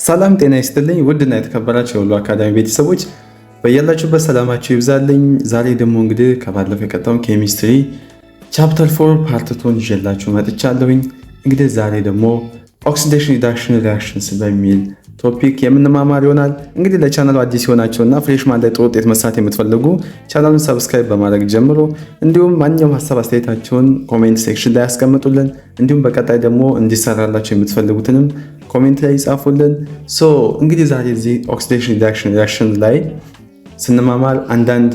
ሰላም ጤና ይስጥልኝ ውድና የተከበራችሁ የሁሉ አካዳሚ ቤተሰቦች በያላችሁበት ሰላማችሁ ይብዛልኝ። ዛሬ ደግሞ እንግዲህ ከባለፈው የቀጠውን ኬሚስትሪ ቻፕተር 4 ፓርት 2 ይዤላችሁ መጥቻለሁኝ። እንግዲህ ዛሬ ደግሞ ኦክሲዴሽን ሪዳክሽን ሪአክሽንስ በሚል ቶፒክ የምንማማር ይሆናል። እንግዲህ ለቻናሉ አዲስ የሆናችሁና ፍሬሽማን ላይ ጥሩ ውጤት መስራት የምትፈልጉ ቻናሉን ሰብስክራይብ በማድረግ ጀምሮ እንዲሁም ማንኛውም ሀሳብ አስተያየታችሁን ኮሜንት ሴክሽን ላይ ያስቀምጡልን። እንዲሁም በቀጣይ ደግሞ እንዲሰራላችሁ የምትፈልጉትንም ኮሜንት ላይ ይጻፉልን። እንግዲህ ዛሬ እዚህ ኦክሲዴሽን ሪዳክሽን ላይ ስንማማር አንዳንድ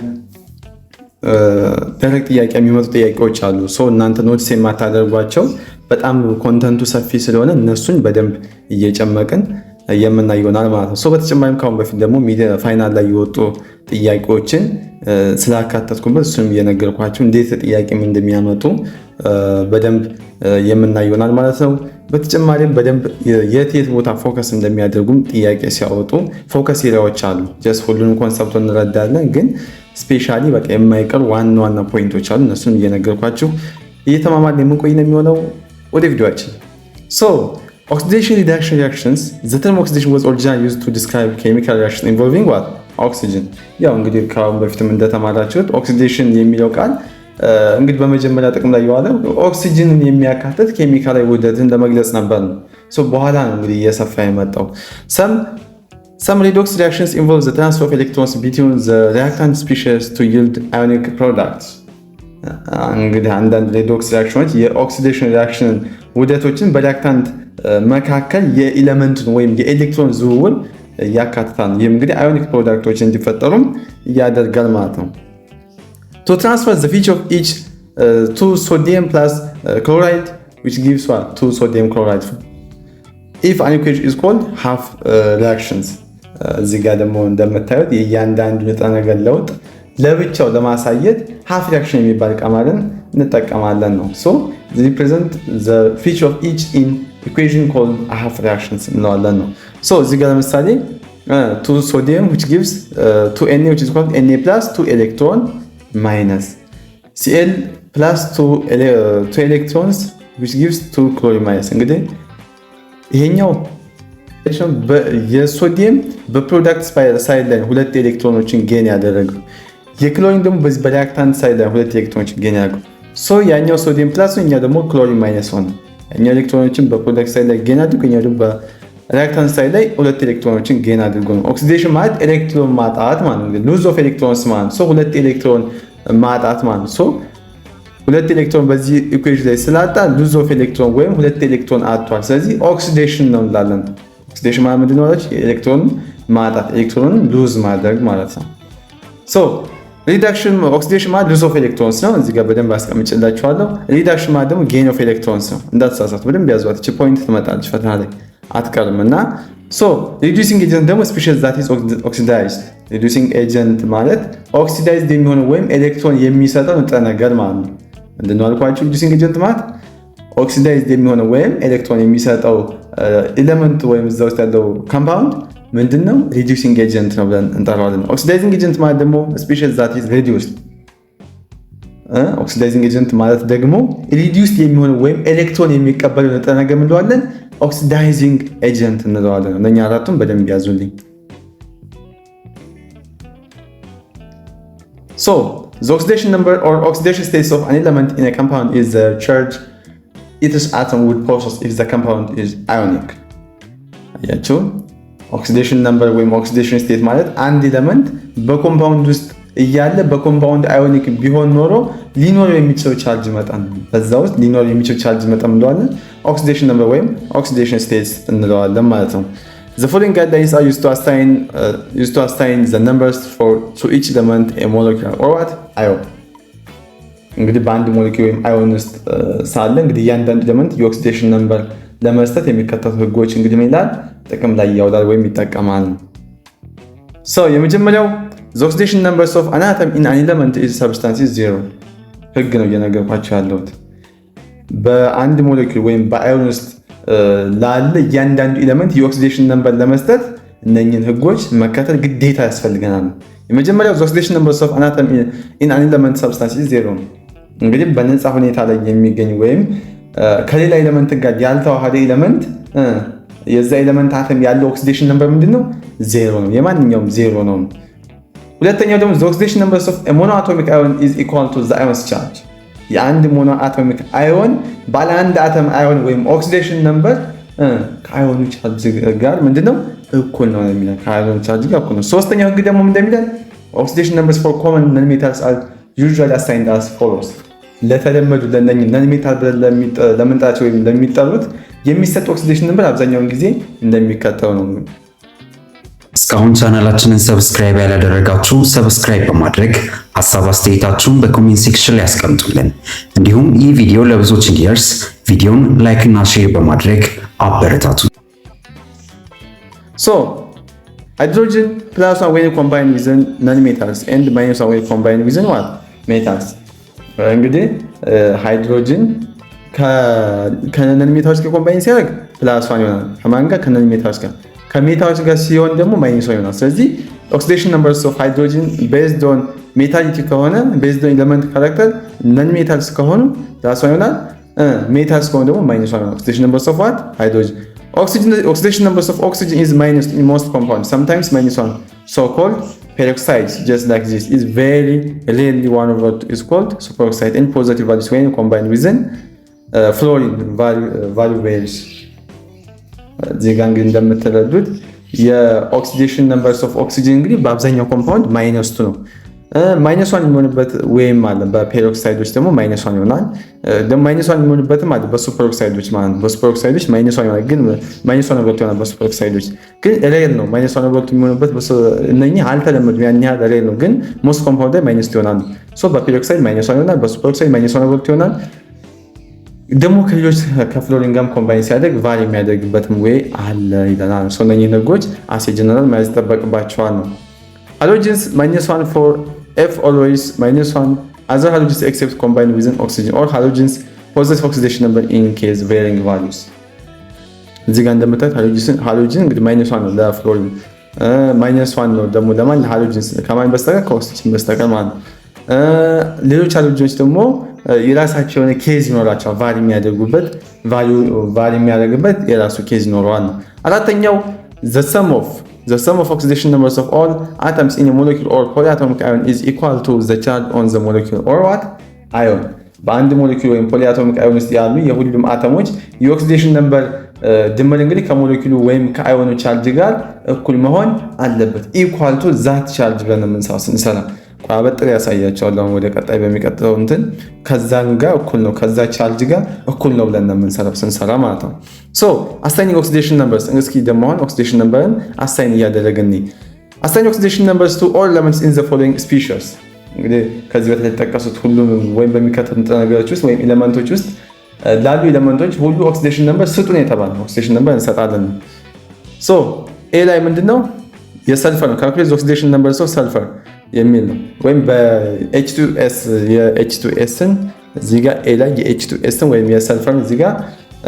ደረቅ ጥያቄ የሚመጡ ጥያቄዎች አሉ። እናንተ ኖትስ የማታደርጓቸው በጣም ኮንተንቱ ሰፊ ስለሆነ እነሱን በደንብ እየጨመቅን የምናይ ይሆናል ማለት ነው። በተጨማሪም ካሁን በፊት ደግሞ ፋይናል ላይ የወጡ ጥያቄዎችን ስላካተትኩበት እሱንም እየነገርኳችሁ እንዴት ጥያቄም እንደሚያመጡ በደንብ የምናይ ይሆናል ማለት ነው። በተጨማሪም በደንብ የት ቦታ ፎከስ እንደሚያደርጉም ጥያቄ ሲያወጡ ፎከስ ኤሪያዎች አሉ። ጀስት ሁሉንም ኮንሰፕት እንረዳለን፣ ግን ስፔሻሊ በቃ የማይቀር ዋና ፖይንቶች አሉ። እነሱን እየነገርኳችሁ እየተማማርን የምንቆይ ነው የሚሆነው። ወደ ቪዲዮአችን Oxidation reduction reactions. The term oxidation was originally used to describe chemical reaction involving what? Oxygen. ያው እንግዲህ ካሁን በፊትም እንደተማራችሁት ኦክሲዴሽን የሚለው ቃል እንግዲህ በመጀመሪያ ጥቅም ላይ የዋለው ኦክሲጅንን የሚያካትት ኬሚካላዊ ውህደትን ለመግለጽ ነበር ነው። በኋላ ነው እንግዲህ እየሰፋ የመጣው። Some redox reactions involve the transfer of electrons between the reactant species to yield ionic products. እንግዲህ አንዳንድ ሬዶክስ ሪአክሽኖች የኦክሲዴሽን ሪአክሽን ውህደቶችን በሪአክታንት መካከል የኤሌመንትን ወይም የኤሌክትሮን ዝውውር ያካትታል። ይህም እንግዲህ አዮኒክ ፕሮዳክቶች እንዲፈጠሩም ያደርጋል ማለት ነው። To transfer the feature of each to sodium plus chloride which gives what? To sodium chloride. If an equation is called half reactions. እዚህ ጋር ደግሞ እንደምታዩት የእያንዳንዱ ንጥረ ነገር ለውጥ ለብቻው ለማሳየት half reaction የሚባል ቀመርን እንጠቀማለን ነው። represent the feature of each in equation called a half reactions እንለዋለን ነው። እዚህ ጋር ለምሳሌ 2 sodium which gives 2Na which is called Na plus 2 electron minus Cl plus 2 electrons which gives 2 chlorine minus። እንግዲህ ይሄኛው የሶዲየም በፕሮዳክት ሳይድ ላይ ሁለት ኤሌክትሮኖችን ጌን ያደረገው፣ የክሎሪን ደግሞ በዚህ በሪአክታንት ሳይድ ላይ ሁለት ኤሌክትሮኖችን ጌን ያደረገው። ያኛው ሶዲየም ፕላስ ነው፣ እኛ ደግሞ ክሎሪን ማይነስ ሆነ። ያኛው ኤሌክትሮኖችን በፕሮዳክት ሳይድ ላይ ጌን አድርጎ፣ እኛ ደግሞ በሪአክታንት ሳይድ ላይ ሁለት ኤሌክትሮኖችን ጌን አድርጎ ነው። ኦክሲዴሽን ማለት ኤሌክትሮን ማጣት ማለት ነው። ሉዝ ኦፍ ኤሌክትሮንስ ማለት ነው። ሁለት ኤሌክትሮን ማጣት ማለት ነው። ሁለት ኤሌክትሮን በዚህ ኢኩዌሽን ላይ ስላጣ ሉዝ ኦፍ ኤሌክትሮን ወይም ሁለት ኤሌክትሮን አጥቷል። ስለዚህ ኦክሲዴሽን ነው እንላለን። ኦክሲዴሽን ማለት ምንድን ነው? ኤሌክትሮን ማጣት፣ ኤሌክትሮንን ሉዝ ማድረግ ማለት ነው። ሪዳክሽን ኦክሲዴሽን ማለት ሉዝ ኦፍ ኤሌክትሮንስ ነው። እዚህ ጋር በደንብ አስቀምጬላችኋለሁ። ሪዳክሽን ማለት ደግሞ ጌን ኦፍ ኤሌክትሮንስ ነው። እንዳትሳሳቱ በደንብ ያዟት። እቺ ፖይንት ትመጣለች ፈተና ላይ አትቀርም። እና ሪዱሲንግ ኤጀንት ደግሞ ስፔሻል ዛት ኢዝ ኦክሲዳይዝድ። ሪዱሲንግ ኤጀንት ማለት ኦክሲዳይዝድ የሚሆነው ወይም ኤሌክትሮን የሚሰጠው ንጥረ ነገር ማለት ነው። ምንድነው አልኳችሁ? ሪዱሲንግ ኤጀንት ማለት ኦክሲዳይዝድ የሚሆነው ወይም ኤሌክትሮን የሚሰጠው ኤሌመንት ወይም እዛ ውስጥ ያለው ኮምፓውንድ ምንድነው? ሪዲዩሲንግ ኤጀንት ነው ብለን እንጠራዋለን። ኦክሲዳይዚንግ ኤጀንት ማለት ደግሞ ስፔሻል ዛት ኢዝ ሪዲዩስድ። ኦክሲዳይዚንግ ኤጀንት ማለት ደግሞ ሪዲዩስድ የሚሆነው ወይም ኤሌክትሮን የሚቀበለው ንጥረ ነገር እንለዋለን ኦክሲዳይዚንግ ኤጀንት እንለዋለን። እነኛ አራቱን በደንብ ያዙልኝ። The oxidation number or oxidation states of an element in a compound is the charge its atom would possess if the compound is ionic. አያችሁ? ኦክሲዴሽን ነምበር ወይም ኦክሲዴሽን ስቴት ማለት አንድ ኤሌመንት በኮምፓውንድ ውስጥ እያለ በኮምፓውንድ አዮኒክ ቢሆን ኖሮ ሊኖር የሚችለው ቻርጅ መጠን ነው። በዛ ውስጥ ሊኖር የሚችለው ቻርጅ መጠን እንለዋለን ኦክሲዴሽን ነምበር ወይም ኦክሲዴሽን ስቴት እንለዋለን ማለት ነው። The following guidelines are used to assign the numbers to each element a molecule or what? ion. እንግዲህ በአንድ ሞለኪውል ወይም አዮን ውስጥ ሳለ እንግዲህ እያንዳንዱ ኤሌመንት የኦክሲዴሽን ነምበር ለመስጠት የሚከተሉ ህጎች እንግዲህ ምን ይላል? ጥቅም ላይ ያውላል ወይም ይጠቀማል። የመጀመሪያው the oxidation numbers of an atom in an element is substance is 0 ህግ ነው እየነገርኳቸው ያለሁት። በአንድ ሞለኪውል ወይም በአዮን ውስጥ ላለ እያንዳንዱ ኤሌመንት የኦክሲዴሽን ነምበር ለመስጠት እነኝህን ህጎች መከተል ግዴታ ያስፈልገናል። የመጀመሪያው the oxidation numbers of an atom in an element substance is 0 ነው። እንግዲህ በነፃ ሁኔታ ላይ የሚገኝ ወይም ከሌላ ኤሌመንት ጋር ያልተዋሃደ ኤሌመንት የዛ ኤሌመንት አተም ያለው ኦክሲዴሽን ነምበር ምንድነው? 0 ነው። የማንኛውም 0 ነው። ሁለተኛው ደግሞ the oxidation numbers of a monoatomic ion is equal to the ion's charge። የአንድ ሞኖ አቶሚክ አዮን ባለ አንድ አተም አዮን ወይም ኦክሲዴሽን ነምበር ከአዮኑ ቻርጅ ጋር ምንድነው? እኩል ነው የሚለው። ከአዮኑ ቻርጅ ጋር እኩል ነው። ሶስተኛው ህግ ደግሞ እንደሚለው oxidation numbers for common nonmetals are usually assigned as follows። ለተለመዱ ለነኝ ነንሜታል ብለን ለምንጠራቸው ወይም ለሚጠሩት የሚሰጥ ኦክሲዴሽን ነምበር አብዛኛውን ጊዜ እንደሚከተለው ነው። እስካሁን ቻናላችንን ሰብስክራይብ ያላደረጋችሁ ሰብስክራይብ በማድረግ ሐሳብ አስተያየታችሁን በኮሜንት ሴክሽን ላይ ያስቀምጡልን። እንዲሁም ይህ ቪዲዮ ለብዙዎች እንዲደርስ ቪዲዮን ላይክ እና ሼር በማድረግ አበረታቱ። So hydrogen plus one when combined with non-metals and minus one when combined with what? Metals። እንግዲህ ሃይድሮጅን ከነን ሜታልስ ጋር ኮምባይን ሲያደርግ ፕላስ ዋን ይሆናል። ከማን ጋር? ከነን ሜታልስ ጋር። ከሜታልስ ጋር ሲሆን ደግሞ ማይነስ ዋን ይሆናል። ስለዚህ ኦክሲዴሽን ነምበርስ ኦፍ ሃይድሮጅን ቤዝድ ኦን ሜታሊቲ ከሆነ ቤዝድ ኦን ኤሌመንት ካራክተር ነን ሜታልስ ከሆኑ ፕላስ ዋን ይሆናል። ሜታልስ ከሆኑ ደግሞ ማይነስ ዋን ይሆናል። ኦክሲዴሽን ነምበርስ ኦፍ ዋት? ሃይድሮጅን። Oxidation numbers of oxygen is minus in most compounds, sometimes -1. So-called peroxides, just like this, is very rarely 1/2 is called superoxide, and positive values when combined with fluorine value varies. እዚህ ጋር እንግዲህ እንደምትረዱት የኦክሲዴሽን ነምበርስ ኦፍ ኦክሲጅን እንግዲህ በአብዛኛው ኮምፓውንድ -2 ነው። -1 የሚሆንበት ወይም አለ። በፔሮክሳይዶች ደግሞ -1 ይሆናል። ደግሞ -1 የሚሆንበትም አለ በሱፐርኦክሳይዶች ማለት ነው። በሱፐርኦክሳይዶች -1 ይሆናል፣ ግን -1/2 ይሆናል። በሱፐርኦክሳይዶች ግን ሬር ነው። -1/2 የሚሆንበት እነኚህ አልተለመዱም። ያን ያህል ሬር ነው፣ ግን ሞስት ኮምፓውንድ ላይ -2 ይሆናል። ሶ በፔሮክሳይድ -1 ይሆናል፣ በሱፐርኦክሳይድ -1/2 ይሆናል። ደግሞ ከሌሎች ከፍሎሪን ጋር ኮምባይን ሲያደርግ ቫሪ የሚያደርግበትም ወይ አለ ይለናል። ሶ እነኚህ ነገሮች አሴ ጀነራል ማለት ይጠበቅባቸዋል ነው። ሃሎጀንስ -1 for F always -1 other halogens except combined with oxygen or halogens possess oxidation number in case varying values። እዚህ ጋር እንደምታዩት ሃሎጅን እንግዲህ -1 ነው ለፍሎሪን፣ -1 ነው ደግሞ ለማን? ሃሎጅንስ ከማን በስተቀር? ከኦክሲጅን በስተቀር ማለት ነው። ሌሎች ሃሎጅኖች ደግሞ የራሳቸው የሆነ ኬዝ ይኖራቸዋል። ቫሪ የሚያደርግበት የራሱ ኬዝ ይኖረዋል ነው። አራተኛው the sum of oxidation numbers of all atoms in a molecule or polyatomic ion is equal to the charge on the molecule or what? ion። በአንድ ሞሌኪል ወይም ፖሊአቶሚክ አዮን ውስጥ ያሉ የሁሉም አተሞች የኦክሲዴሽን ነምበር ድምር እንግዲህ ከሞሌኪሉ ወይም ከአዮኑ ቻርጅ ጋር እኩል መሆን አለበት። ኢኳል ቱ ዛት ቻርጅ ብለን የምንሰራው ስንሰራ አበጥሬ ያሳያቸዋለሁ ወደ ቀጣይ በሚቀጥለው እንትን ከዛን ጋር እኩል ነው፣ ከዛ ቻርጅ ጋር እኩል ነው ብለን የምንሰራው ስንሰራ ማለት ነው። ሶ አሳይኒንግ ኦክሲዴሽን ነምበርስ። እስኪ ደግሞ አሁን ኦክሲዴሽን ነምበርን አሳይን እያደረግን አሳይን ኦክሲዴሽን ነምበርስ ቱ ኦል ኤሌመንትስ ኢን ዘ ፎሎዊንግ ስፒሺስ። እንግዲህ ከዚህ በተለይ የተጠቀሱት ሁሉም ወይም በሚከተሉት ንጥረ ነገሮች ውስጥ ወይም ኤሌመንቶች ውስጥ ላሉ ኤሌመንቶች ሁሉ ኦክሲዴሽን ነምበር ስጡን የተባለ ኦክሲዴሽን ነምበር እንሰጣለን። ሶ ኤ ላይ ምንድነው? የሰልፈር ነው። ካልኩሌት ኦክሲዴሽን ነምበርስ ኦፍ ሰልፈር የሚል ነው። ወይም በH2S የH2Sን እዚህ ጋር ኤ ላይ የH2Sን ወይም የሰልፈርን እዚህ ጋር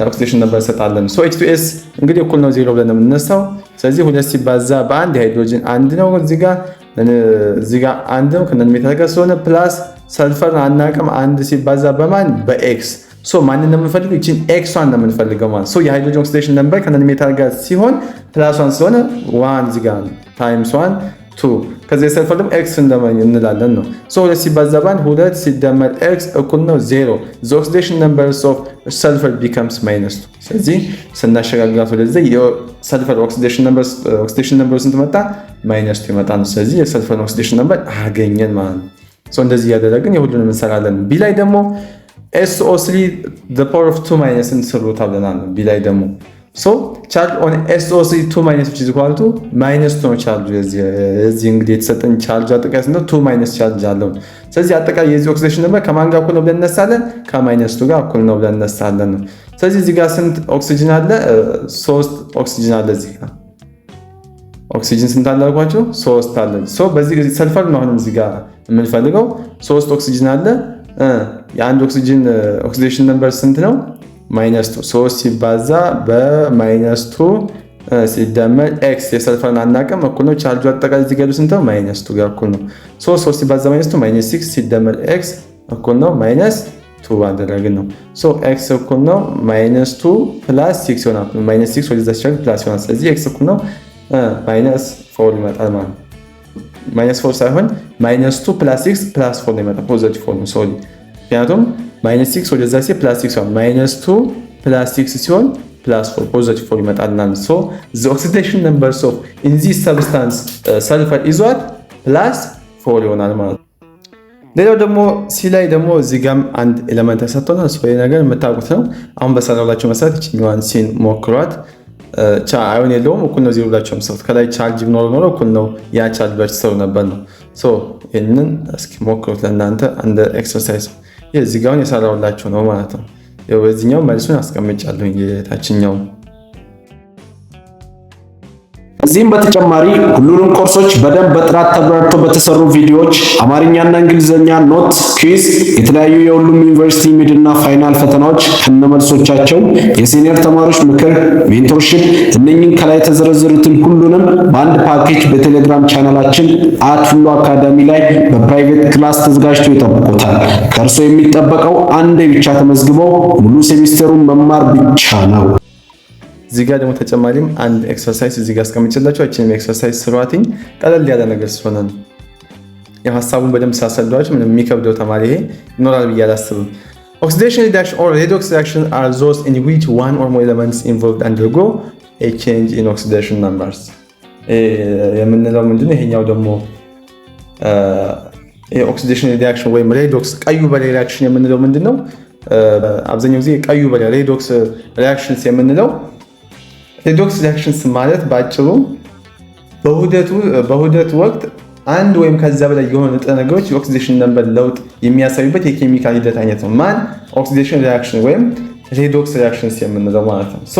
ኦክሲዴሽን ነምበር እንሰጣለን። ሶ H2S እንግዲህ እኩል ነው 0 ብለን የምንነሳው። ስለዚህ 2 ሲባዛ በ1 ሃይድሮጅን 1 ነው። እዚህ ጋር 1 ነው ከነን ሜታል ጋር ስለሆነ ፕላስ ሰልፈር አናውቅም። 1 ሲባዛ በማን? በኤክስ። ሶ ማንን ነው የምንፈልገው? እቺን ኤክሷን ነው የምንፈልገው ማለት። ሶ የሃይድሮጅን ኦክሲዴሽን ነምበር ከነን ሜታል ጋር ሲሆን ፕላስ 1 ስለሆነ 1 እዚህ ጋር ታይምስ 1 2 ከዚህ የሰልፈር ደግሞ ኤክስ እንላለን ነው። ሶ 2 ሲባዛ በ1 2 ሲደመር ኤክስ እኩል ነው 0። the oxidation numbers of sulfur becomes -2። ስለዚህ ስናሸጋግራት ወደዚህ የሰልፈር ኦክሲዴሽን ነምበር ስንት መጣ? -2 ይመጣ ነው። ስለዚህ የሰልፈር ኦክሲዴሽን ነምበር አገኘን ማለት ነው። ሶ እንደዚህ እያደረግን የሁሉንም እንሰራለን። ቢ ላይ ደግሞ SO3 the power of 2 እንስሩ ተብለናል። ቢ ላይ ደግሞ ሶ ቻርጅ ኦን SO3 2 which is equal to -2 ነው ቻርጅ። የዚህ እንግዲህ የተሰጠን ቻርጅ አጠቃላይ ነው 2 ቻርጅ አለው። ስለዚህ አጠቃላይ የዚህ ኦክሲዴሽን ነምበር ከማን ጋር እኩል ነው ብለን እነሳለን? ከ2 ጋር እኩል ነው ብለን እነሳለን ነው። ስለዚህ እዚህ ጋር ስንት ኦክሲጅን አለ? 3 ኦክሲጅን አለ። እዚህ ጋር ኦክሲጅን ስንት አለ አልኳቸው? 3 አለ። ሶ በዚህ ሰልፈር ነው አሁንም እዚህ ጋር የምንፈልገው 3 ኦክሲጅን አለ። የአንድ ኦክሲዴሽን ነምበር ስንት ነው? -2 3 ሲባዛ በ-2 ሲደመር ኤክስ የሰልፈርን አናውቅም እኩል ነው ቻርጁ አጠቃላይ እዚህ ጋር ስንት ነው? -2 ጋር እኩል ነው። 3 ሲባዛ -2 -6 ሲደመር ኤክስ እኩል ነው 2 ባደረግን ነው። ሶ ኤክስ እኩል ነው -2 + 6 ይሆናል። -6 ወደዛ ሲሆን ፕላስ ይሆናል። ስለዚህ ኤክስ እኩል ነው -4 ይመጣል ማለት ነው። -4 ሳይሆን -2 + 6 + 4 ነው ይመጣል። ፖዚቲቭ 4 ነው ሶሪ። ምክንያቱም -6 ወደዛ ሲሆን +6 ይሆናል። -2 + 6 ሲሆን +4 ፖዚቲቭ 4 ይመጣልናል። ሶ the oxidation numbers of in this substance sulfur is what +4 ይሆናል ማለት ነው። ሌላው ደግሞ ሲ ላይ ደግሞ እዚህ ጋም አንድ ኤሌመንት ተሰጥቶናል። ሶ ይሄ ነገር የምታውቁት ነው። አሁን በሰራላችሁ መሰረት እቺኛዋን ሲን ሞክሯት። አዮን የለውም እኩል ነው 0 ብላችሁ መስራት። ከላይ ቻርጅ ቢኖር ኖሮ እኩል ነው ያ ቻርጅ በርትሰው ነበር ነው። ሶ ይሄንን እስኪ ሞክሩት ለእናንተ እንደ ኤክሰርሳይዝ። እዚህ ጋር የሰራውላችሁ ነው ማለት ነው። በዚህኛው መልሱን አስቀምጫለሁ የታችኛው። ከዚህም በተጨማሪ ሁሉንም ኮርሶች በደንብ በጥራት ተብራርተው በተሰሩ ቪዲዮዎች አማርኛና እንግሊዝኛ ኖት፣ ኩዊዝ፣ የተለያዩ የሁሉም ዩኒቨርሲቲ ሚድና ፋይናል ፈተናዎች ከነመልሶቻቸው፣ የሲኒየር ተማሪዎች ምክር፣ ሜንቶርሺፕ እነኚህን ከላይ የተዘረዘሩትን ሁሉንም በአንድ ፓኬጅ በቴሌግራም ቻናላችን @ሁሉ አካዳሚ ላይ በፕራይቬት ክላስ ተዘጋጅቶ ይጠብቁታል። ከእርሶ የሚጠበቀው አንዴ ብቻ ተመዝግበው ሙሉ ሴሚስተሩን መማር ብቻ ነው። እዚህ ጋር ደግሞ ተጨማሪም አንድ ኤክሰርሳይዝ እዚህ ጋር አስቀምጬላችሁ እቺንም ኤክሰርሳይዝ ስሯትኝ ቀለል ያለ ነገር ስለሆነ ነው። የሐሳቡን በደንብ ሳሰሏችሁ ምንም የሚከብደው ተማሪ ይሄ ይኖራል ብዬ አላስብም። Oxidation reaction or redox reaction are those in which one or more elements involved undergo a change in oxidation numbers የምንለው ምንድነው? ይሄኛው ደግሞ የኦክሲዴሽን ሪአክሽን ወይም ሬዶክስ ቀዩ በሬ ሪአክሽን የምንለው ምንድነው? አብዛኛው ጊዜ ቀዩ በሬ ሬዶክስ ሪአክሽንስ የምንለው ሬዶክስ ሪአክሽንስ ማለት ባጭሩ በውህደቱ ወቅት አንድ ወይም ከዛ በላይ የሆኑ ንጥረ ነገሮች የኦክሲዴሽን ነምበር ለውጥ የሚያሳዩበት የኬሚካል ሂደት አይነት ነው። ማን ኦክሲዴሽን ሪአክሽን ወይም ሬዶክስ ሪአክሽንስ የምንለው ማለት ነው። ሶ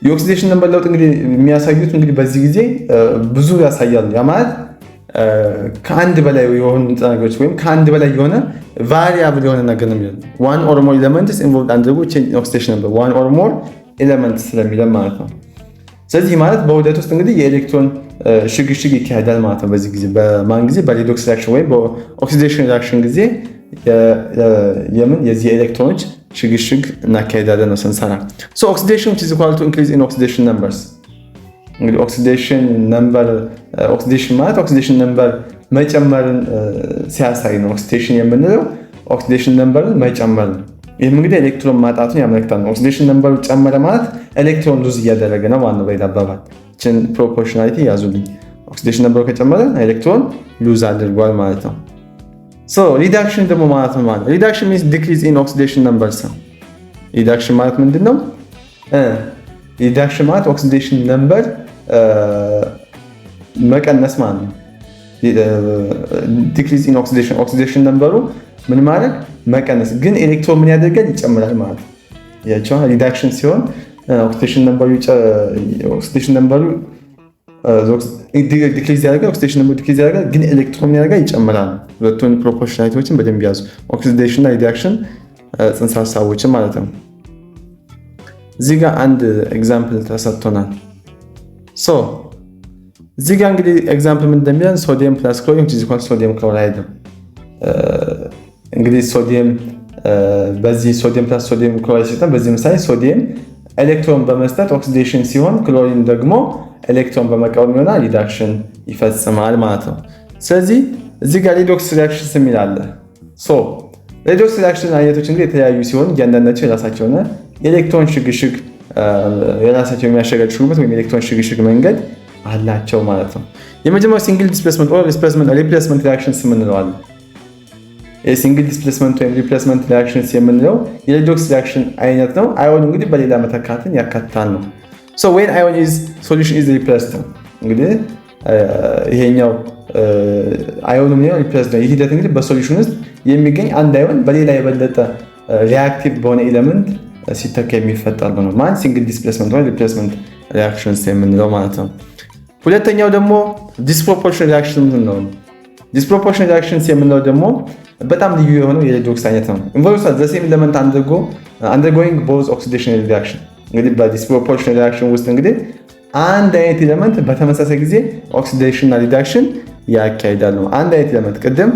የኦክሲዴሽን ነምበር ለውጥ እንግዲህ የሚያሳዩት እንግዲህ በዚህ ጊዜ ብዙ ያሳያሉ። ያ ማለት ከአንድ በላይ የሆኑ ንጥረ ነገሮች ወይም ከአንድ በላይ የሆነ ቫሪያብል የሆነ ነገር ነው የሚለው one or more elements involved undergo change in oxidation number one or more elements ስለሚለን ማለት ነው። ስለዚህ ማለት በውህደት ውስጥ እንግዲህ የኤሌክትሮን ሽግሽግ ይካሄዳል ማለት ነው። በዚህ ጊዜ በማን ጊዜ? በሬዶክስ ሪአክሽን ወይም በኦክሲዴሽን ሪአክሽን ጊዜ የዚህ ኤሌክትሮኖች ሽግሽግ እናካሄዳለን ነው ስንሰራ። ሶ ኦክሲዴሽን which is equal to increase in oxidation numbers እንግዲህ ኦክሲዴሽን ማለት ኦክሲዴሽን ነምበር መጨመርን ሲያሳይ ነው። ኦክሲዴሽን የምንለው ኦክሲዴሽን ነምበርን መጨመር ነው። ይህም እንግዲህ ኤሌክትሮን ማጣቱን ያመለክታል ነው። ኦክሲዴሽን ነምበሩ ጨመረ ማለት ኤሌክትሮን ሉዝ እያደረገ ነው ማለት ነው። በሌላ አባባል ይህችን ፕሮፖርሽናሊቲ ያዙልኝ። ኦክሲዴሽን ነምበሩ ከጨመረ ኤሌክትሮን ሉዝ አድርጓል ማለት ነው። ሶ ሪዳክሽን ደግሞ ማለት ነው ማለት ሪዳክሽን ሚንስ ዲክሪዝ ኢን ኦክሲዴሽን ነምበርስ ነው። ሪዳክሽን ማለት ምንድን ነው? ሪዳክሽን ማለት ኦክሲዴሽን ነምበር መቀነስ ማለት ነው። ዲክሪዝ ኢን ኦክሲዴሽን ነምበሩ ምን ማለት መቀነስ፣ ግን ኤሌክትሮን ምን ያደርጋል? ይጨምራል ማለት ነው። ያቻው ሪዳክሽን ሲሆን ኦክሲዴሽን ነምበሩ ዲክሪዝ ያደርጋል፣ ኦክሲዴሽን ነምበሩ ዲክሪዝ ያደርጋል፣ ግን ኤሌክትሮን ምን ያደርጋል? ይጨምራል። ሁለቱን ፕሮፖርሽናሊቲዎችን በደንብ ያዙ። ኦክሲዴሽን እና ሪዳክሽን ጽንሰ ሀሳቦችን ማለት ነው። እዚህ ጋር አንድ ኤግዛምፕል ተሰጥቶናል። ሶ እዚህ ጋር እንግዲህ ኤግዛምፕል ምን እንደሚለን ሶዲየም ፕላስ ክሎሪን ሶዲየም ክሎራይድ ነው። እንግዲህ ሶዲየም በዚህ ሶዲየም ፕላስ ሶዲየም ክሎራይድ ሲስተም በዚህ ምሳሌ ሶዲየም ኤሌክትሮን በመስጠት ኦክሲዴሽን ሲሆን ክሎሪን ደግሞ ኤሌክትሮን በመቃወም ይሆናል ሪዳክሽን ይፈጽማል ማለት ነው። ስለዚህ እዚህ ጋር ሬዶክስ ሪአክሽንስ የሚል አለ። ሶ ሬዶክስ ሪአክሽን አይነቶች እንግዲህ የተለያዩ ሲሆን እያንዳንዳቸው የራሳቸው የሆነ የኤሌክትሮን ሽግሽግ የራሳቸው የሚያሸጋሽጉበት ወይም የኤሌክትሮን ሽግሽግ መንገድ አላቸው ማለት ነው። የመጀመሪያው ሲንግል ዲስፕሌስመንት ኦር ሪፕሌስመንት ሪአክሽንስ የምንለው አለ። የሲንግል ዲስፕሌስመንት ወይም ሪፕሌስመንት ሪአክሽንስ የምንለው የሬዶክስ ሪአክሽን አይነት ነው። አዮን እንግዲህ በሌላ መተካትን ያካትታል ነው። ሶ ዌን አዮን ኢዝ ሶሉሽን ኢዝ ሪፕሌስድ እንግዲህ ይሄኛው አዮኑ ምን ሪፕሌስድ ነው። ይህ ሂደት እንግዲህ በሶሉሽን ውስጥ የሚገኝ አንድ አዮን በሌላ የበለጠ ሪአክቲቭ በሆነ ኤሌመንት ሲተካ የሚፈጠር ነው ማለት ሲንግል ዲስፕሌስመንት ወይ ሪፕሌስመንት ሪአክሽንስ የምንለው ማለት ነው። ሁለተኛው ደግሞ ዲስፕሮፖርሽናል ሪአክሽን ነው። ዲስፕሮፖርሽናል ሪአክሽንስ የምንለው ደግሞ በጣም ልዩ የሆነው የሬዶክስ አይነት ነው። ኢንቮልቭስ ዘ ሴም ኤሌመንት አንደርጎይንግ ቦዝ ኦክሲዴሽን ሪአክሽን። እንግዲህ በዲስፕሮፖርሽናል ሪአክሽን ውስጥ እንግዲህ አንድ አይነት ኤሌመንት በተመሳሳይ ጊዜ ኦክሲዴሽን እና ሪዳክሽን ያካሂዳል ነው። አንድ አይነት ኤሌመንት ቅድም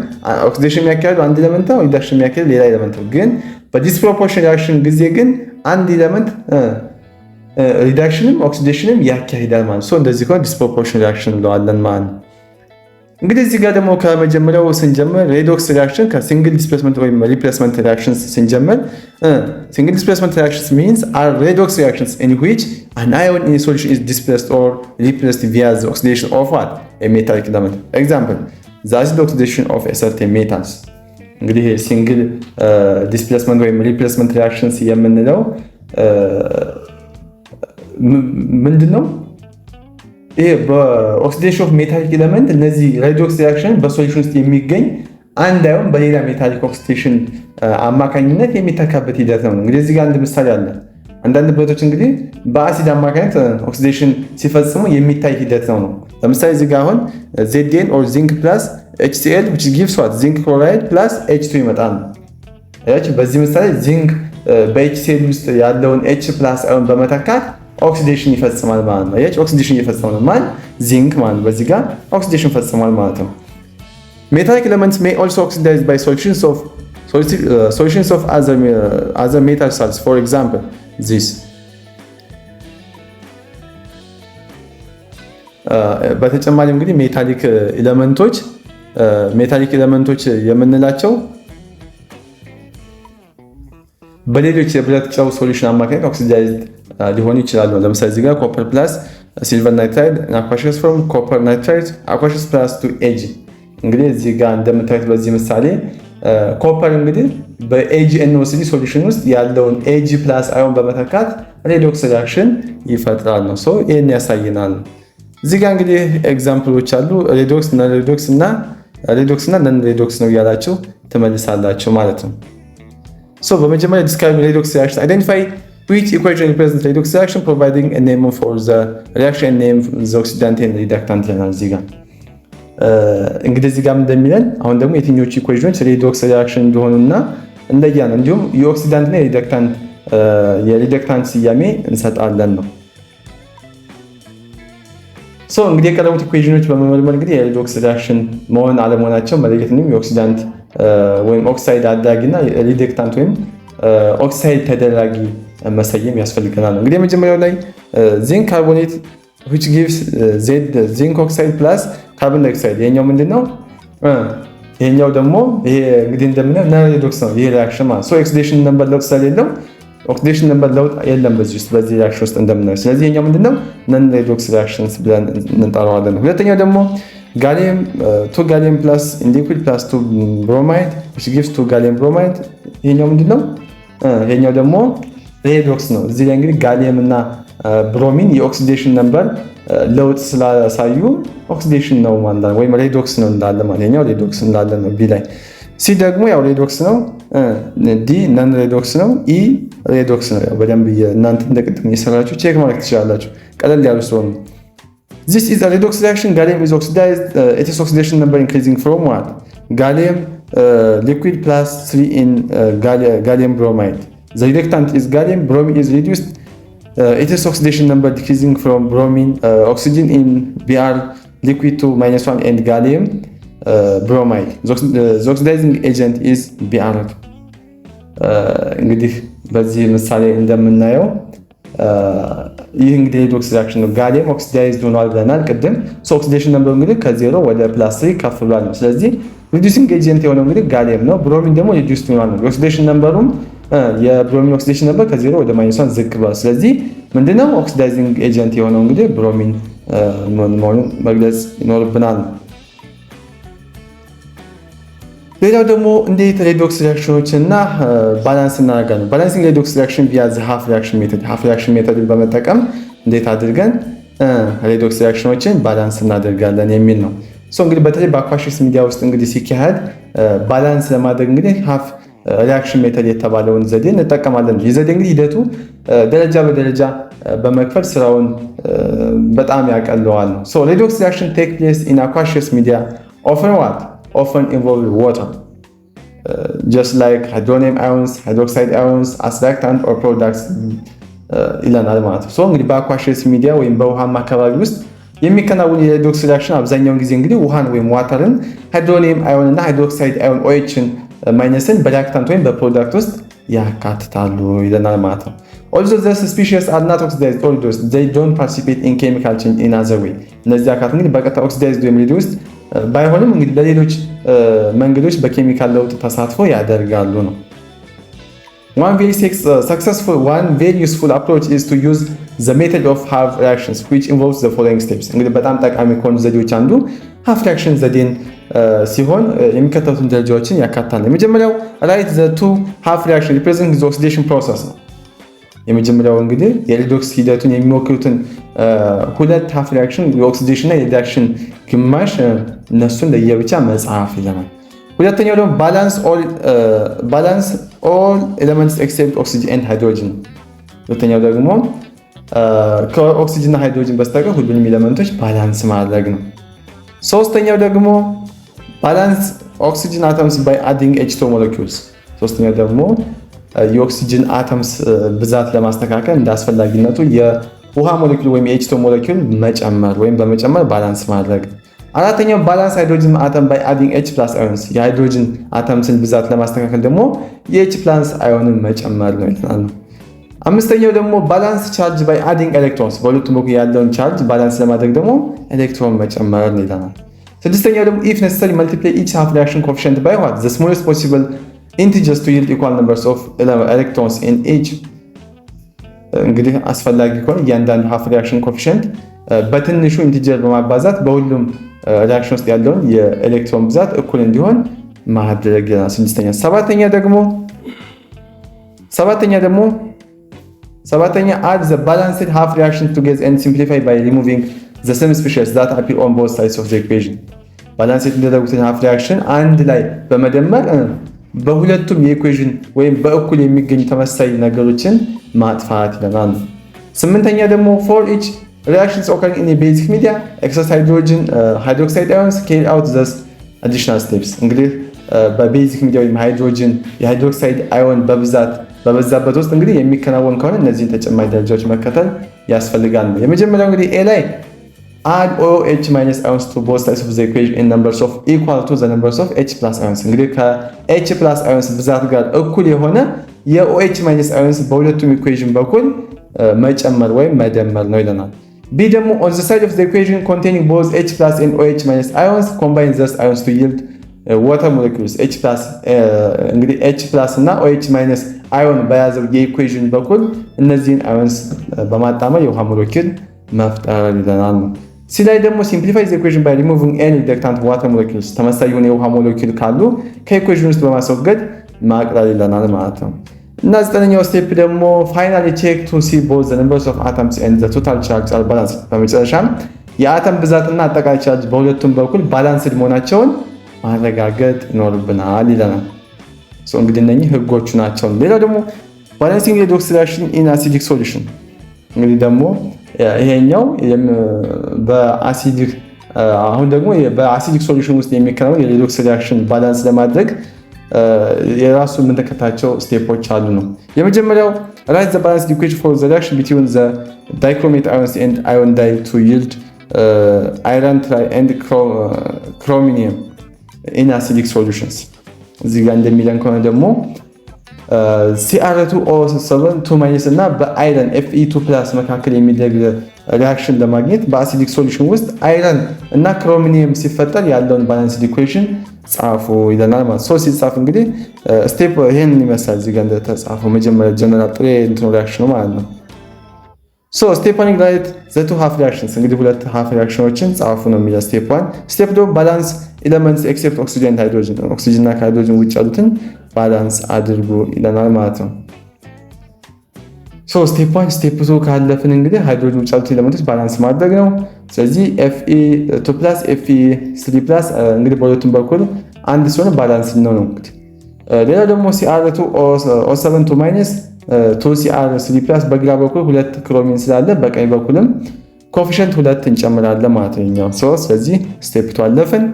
ኦክሲዴሽን የሚያካሂደው አንድ ኤሌመንት ነው፣ ሪዳክሽን የሚያካሂደው ሌላ ኤሌመንት ነው። ግን በዲስፕሮፖርሽን ሪአክሽን ጊዜ ግን አንድ ኤሌመንት ሪዳክሽንም ኦክሲዴሽንም ያካሂዳል ማለት ነው። እንደዚህ ከሆነ ዲስፕሮፖርሽን ሪአክሽን እንለዋለን ማለት ነው። እንግዲህ እዚህ ጋር ደግሞ ከመጀመሪያው ስንጀምር ሬዶክስ ሪአክሽን ከሲንግል ዲስፕሌስመንት ወይም ሪፕሌስመንት ሪአክሽን ስንጀምር ሲንግል ዲስፕሌስመንት ሪአክሽንስ means are redox reactions in which an ion in a solution is displaced or replaced via the oxidation of what? A metallic element. Example, the acid oxidation of a certain metals. እንግዲህ ሲንግል ዲስፕሌስመንት ወይም ሪፕሌስመንት ሪአክሽንስ የምንለው ምንድነው? ይሄ በኦክሲዴሽን ኦፍ ሜታሊክ ኤሌመንት እነዚህ ሬዶክስ ሪአክሽን በሶሉሽን ውስጥ የሚገኝ አንድ አዮን በሌላ ሜታሊክ ኦክሲዴሽን አማካኝነት የሚተካበት ሂደት ነው። እንግዲህ እዚህ ጋር አንድ ምሳሌ አለ። አንዳንድ ብረቶች እንግዲህ በአሲድ አማካኝነት ኦክሲዴሽን ሲፈጽሙ የሚታይ ሂደት ነው። ለምሳሌ እዚህ ጋር አሁን Zn or zinc plus HCl which gives what? zinc chloride plus H2 ይመጣል። በዚህ ምሳሌ ዚንክ በHCl ውስጥ ያለውን H plus አዮን በመተካት ኦክሲዴሽን ይፈጽማል ማለት ነው። ኦክሲዴሽን እየፈጸመ ነው ማለት ዚንክ ማለት ነው። በዚህ ጋር ኦክሲዴሽን ፈጽሟል ማለት ነው። Metallic elements may also oxidize by solutions of other metal salts. For example, this. በተጨማሪ እንግዲህ ሜታሊክ ኤሌመንቶች የምንላቸው በሌሎች የብረት ጨው ሶሉሽን አማካኝነት ኦክሲዳይዝድ ሊሆኑ ይችላሉ። ለምሳሌ እዚህ ጋር ኮፐር ፕላስ ሲልቨር ናይትራይድ አኳሸስ ፍሮም ኮፐር ናይትራይድ አኳሸስ ፕላስ ቱ ኤጂ። እንግዲህ እዚህ ጋር እንደምታዩት በዚህ ምሳሌ ኮፐር እንግዲህ በኤጂኤንኦ3 ሶሉሽን ውስጥ ያለውን ኤጂ ፕላስ አዮን በመተካት ሬዶክስ ሪአክሽን ይፈጥራል ነው። ይህን ያሳየናል። እዚህ ጋር እንግዲህ ኤግዛምፕሎች አሉ። ሬዶክስ እና ነን ሬዶክስ ነው እያላችሁ ትመልሳላችሁ ማለት ነው። በመጀመሪያ ዲስክራይብ ሬዶክስ ሪአክሽን አይደንቲፋይ which equation represents redox reaction providing a name for the reaction and name the oxidant and reductant ይላል እዚህ ጋር። እንግዲህ እዚህ ጋር እንደሚለን አሁን ደግሞ የትኞቹ ኢኩዌሽኖች ሬዶክስ ሪአክሽን እንደሆኑና እንደያ ነው። እንዲሁም የኦክሲዳንት እና የሪዳክታንት ስያሜ እንሰጣለን ነው። እንግዲህ የቀረቡት ኢኩዌሽኖች በመመርመር እንግዲህ የሬዶክስ ሪአክሽን መሆን አለመሆናቸው መለየት ነው። የኦክሲዳንት ወይም ኦክሳይድ አድራጊና ሪዳክታንት ወይም ኦክሳይድ ተደራጊ መሰየም ያስፈልገናል። እንግዲህ የመጀመሪያው ላይ ዚንክ ካርቦኔት which gives zinc oxide plus carbon dioxide ይሄኛው ምንድነው? ይሄኛው ደግሞ ይሄ እንግዲህ እንደምናየው ነን ሬዶክስ ነው። ይሄ ሪአክሽን ማለት ኦክሲዴሽን ነምበር ለውጥ ስለሌለው ኦክሲዴሽን ነምበር ለውጥ የለም በዚህ ሪአክሽን ውስጥ እንደምናየው። ስለዚህ ይሄኛው ምንድነው? ነን ሬዶክስ ሪአክሽንስ ብለን እንጠራዋለን። ሁለተኛው ደግሞ gallium 2 gallium plus in liquid plus 2 bromide which gives 2 gallium bromide ይሄኛው ምንድነው? ይሄኛው ደግሞ ሬዶክስ ነው። እዚህ ላይ እንግዲህ ጋሊየም እና ብሮሚን የኦክሲዴሽን ነምበር ለውጥ ስላሳዩ ኦክሲዴሽን ነው ማለት ነው፣ ወይም ሬዶክስ ነው እንዳለ ማለት ነው። ሬዶክስ እንዳለ ነው። ቢ ላይ ሲ ደግሞ ያው ሬዶክስ ነው። ዲ ነን ሬዶክስ ነው። ኢ ሬዶክስ ነው። ያው በደንብ እናንተ እንደቅድም እየሰራችሁ ቼክ ማድረግ ትችላላችሁ፣ ቀለል ያሉ ስለሆኑ። This is a redox reaction. Gallium is oxidized. Its oxidation number increasing from what? Gallium liquid plus 3 in gallium bromide. The reductant is gallium. Bromine is reduced. Its oxidation number decreasing from bromine oxygen in Br liquid to -1 and gallium bromide. The oxidizing agent is Br. እንግዲህ በዚህ ምሳሌ እንደምናየው ይህ እንግዲህ ሬዶክስ ሪአክሽን ነው። ጋሊየም ኦክሲዳይዝድ ሆኗል ብለናል ቅድም። ኦክሲዴሽን ነምበሩ እንግዲህ ከ0 ወደ +3 ከፍ ብሏል ነው። ስለዚህ ሪዱሲንግ ኤጀንት የሆነው እንግዲህ ጋሊየም ነው። ብሮሚን ደግሞ ሪዱስድ ሆኗል ነው። የኦክሲዴሽን ነምበሩም የብሮሚን ኦክሲዴሽን ነምበር ከ0 ወደ -1 ዝቅ ብሏል። ስለዚህ ምንድነው ኦክሲዳይዚንግ ኤጀንት የሆነው እንግዲህ ብሮሚን መሆኑን መግለጽ ይኖርብናል። ሌላው ደግሞ እንዴት ሬዶክስ ሪአክሽኖችና ባላንስ እናደርጋለን። ባላንሲንግ ሬዶክስ ሪአክሽን ቪያ ዘ ሃፍ ሪአክሽን ሜተድን በመጠቀም እንዴት አድርገን ሬዶክስ ሪአክሽኖችን ባላንስ እናደርጋለን የሚል ነው። እንግዲህ በተለይ በአኳሽስ ሚዲያ ውስጥ እንግዲህ ሲካሄድ ባላንስ ለማድረግ እንግዲህ ሃፍ ሪአክሽን ሜተድ የተባለውን ዘዴ እንጠቀማለን። ይህ ዘዴ እንግዲህ ሂደቱ ደረጃ በደረጃ በመክፈል ስራውን በጣም ያቀለዋል ነው። ሬዶክስ ሪአክሽን ቴክ ፕሌስ ኢን አኳሽስ ሚዲያ often involve water, just like hydronium ions, hydroxide ions, as reactant or products ይለናል ማለት ነው። እንግዲህ በአኳሽስ ሚዲያ ወይም በውሃማ አካባቢ ውስጥ የሚከናወን የሬዶክስ ሪአክሽን አብዛኛውን ጊዜ እንግዲህ ውሃን ወይም ዋተርን፣ ሃይድሮኒየም አዮን እና ሃይድሮክሳይድ አዮን OHን ማይነስን በሪአክታንት ወይም በፕሮዳክት ውስጥ ያካትታሉ ይለናል ማለት ነው። although these species are not oxidized or reduced, they don't participate in chemical change in other way. እነዚህ አካላት እንግዲህ በቀጥታ ኦክሲዳይዝድ ወይም ሪዱስድ ባይሆንም እንግዲህ ለሌሎች መንገዶች በኬሚካል ለውጥ ተሳትፎ ያደርጋሉ ነው። One very useful approach is to use the method of half reactions, which involves the following steps. እንግዲህ በጣም ጠቃሚ ከሆኑ ዘዴዎች አንዱ half reaction ዘዴን ሲሆን የሚከተሉትን ደረጃዎችን ያካትታል። የመጀመሪያው write the two half reaction representing the oxidation process ነው። የመጀመሪያው እንግዲህ የሪዶክስ ሂደቱን የሚወክሉትን ሁለት half reaction የኦክሲዴሽን እና የሪዳክሽን ግማሽ እነሱን ለየብቻ መጻፍ ይለናል። ሁለተኛው ደግሞ balance all elements except oxygen and hydrogen። ሁለተኛው ደግሞ ከኦክሲጅን እና ሃይድሮጅን በስተቀር ሁሉንም ኤሌመንቶች ባላንስ ማድረግ ነው። ሶስተኛው ደግሞ balance oxygen atoms by adding H2 molecules። ሶስተኛው ደግሞ የኦክሲጅን አተምስ ብዛት ለማስተካከል እንዳስፈላጊነቱ የውሃ ሞለኪል ወይም የኤች2 ሞለኪል መጨመር ወይም በመጨመር ባላንስ ማድረግ። አራተኛው ባላንስ ሃይድሮጅን አተም ባይ አዲንግ H+ አዮንስ የሃይድሮጅን አተምስን ብዛት ለማስተካከል ደግሞ የH+ አዮንን መጨመር ነው ይላል። አምስተኛው ደግሞ ባላንስ ቻርጅ ባይ አዲንግ ኤሌክትሮንስ በሁለቱም በኩል ያለውን ቻርጅ ባላንስ ለማድረግ ደግሞ ኤሌክትሮን መጨመር ነው ይላል። ስድስተኛው ደግሞ if necessary multiply each half reaction coefficient by what the smallest possible integers to yield equal numbers of electrons in each። እንግዲህ አስፈላጊ ከሆነ እያንዳንዱ half reaction coefficient በትንሹ ኢንቲጀር በማባዛት በሁሉም ሪአክሽን ውስጥ ያለውን የኤሌክትሮን ብዛት እኩል እንዲሆን ማድረግ ይላል። ሰባተኛ add the balanced half reaction together and simplify by removing the same species that appear on both sides of the equation። ባላንስ የተደረጉትን half reaction አንድ ላይ በመደመር በሁለቱም የኢኩዌሽን ወይም በእኩል የሚገኙ ተመሳሳይ ነገሮችን ማጥፋት ይለናል። ስምንተኛ ደግሞ for each reactions occurring in a basic media excess hydroxide ions carry out these additional steps። እንግዲህ በቤዚክ ሚዲያ ወይም የሃይድሮክሳይድ አዮን በበዛበት ውስጥ እንግዲህ የሚከናወን ከሆነ እነዚህን ተጨማሪ ደረጃዎች መከተል ያስፈልጋል። የመጀመሪያው እንግዲህ ኤ ላይ add OH- ions to both sides of the equation in numbers of equal to the numbers of H+ ions። እንግዲህ ከH+ ions ብዛት ጋር እኩል የሆነ የOH- ions በሁለቱም ኢኩዌሽን በኩል መጨመር ወይም መደመር ነው ይለናል። ቢ ደግሞ on the side of the equation containing both H+ and OH- ions combine these ions to yield water molecules H+። እንግዲህ H+ እና OH- ion በያዘው የኢኩዌሽን በኩል እነዚህን ions በማጣመር የውሃ ሞለኪል መፍጠር ይለናል። ሲ ላይ ደግሞ simplify the equation by removing any reductant water molecules። ተመሳሳይ የሆነ የውሃ ሞለኪል ካሉ ከኢኩዌሽን ውስጥ በማስወገድ ማቅለል ይለናል ማለት ነው። እና ዘጠነኛው ስቴፕ ደግሞ finally check to see both the numbers of atoms and the total charge are balanced። በመጨረሻም የአተም ብዛትና አጠቃላይ ቻርጅ በሁለቱም በኩል ባላንስድ መሆናቸውን ማረጋገጥ ይኖርብናል ይለናል። እንግዲህ እነኚህ ህጎቹ ናቸው። ሌላው ደግሞ balancing redox reaction in acidic solution። እንግዲህ ደግሞ ይሄኛው በአሲዲክ አሁን ደግሞ በአሲዲክ ሶሉሽን ውስጥ የሚከናወን የሬዶክስ ሪአክሽን ባላንስ ለማድረግ የራሱ የምንተከታቸው ስቴፖች አሉ ነው። የመጀመሪያው write the balanced equation for the reaction between the dichromate ions and ion dye to yield iron and chromium in acidic solutions። እዚህ ጋር እንደሚለን ከሆነ ደግሞ Cr2O7 2- እና በአይረን Fe2+ መካከል የሚደረግ ሪአክሽን ለማግኘት በአሲዲክ ሶሉሽን ውስጥ አይረን እና ክሮሚኒየም ሲፈጠር ያለውን ባላንስድ ኢኩዌሽን ጻፉ ይለናል ማለት ነው። ሲጻፍ እንግዲህ ስቴፕ ይሄን ይመስላል። እዚህ ጋር እንደተጻፈው መጀመሪያ ጀነራል ጥሬ እንትኑ ሪአክሽኑ ማለት ነው። ስቴፕ 1 write the two half reactions። እንግዲህ ሁለት half reactionዎችን ጻፉ ነው የሚለው ስቴፕ 1። ስቴፕ 2 balance elements except oxygen and hydrogen። ኦክሲጅን እና ሃይድሮጅን ውጭ ያሉትን ባላንስ አድርጉ ይለናል ማለት ነው። ስቴፕ 1 ስቴፕ 2 ካለፍን እንግዲህ ሃይድሮጅን ውጭ ያሉትን ኤሌመንቶች ባላንስ ማድረግ ነው። ስለዚህ Fe2+ Fe3+ እንግዲህ በሁለቱም በኩል አንድ ሲሆን ባላንስ ነው እንግዲህ። ሌላው ደግሞ Cr2O7 2Cr3+ በግራ በኩል ሁለት ክሮሚን ስላለ በቀኝ በኩልም ኮኤፊሺየንት 2 እንጨምራለን ማለት ነው። ስለዚህ ስቴፕ 2 አለፍን።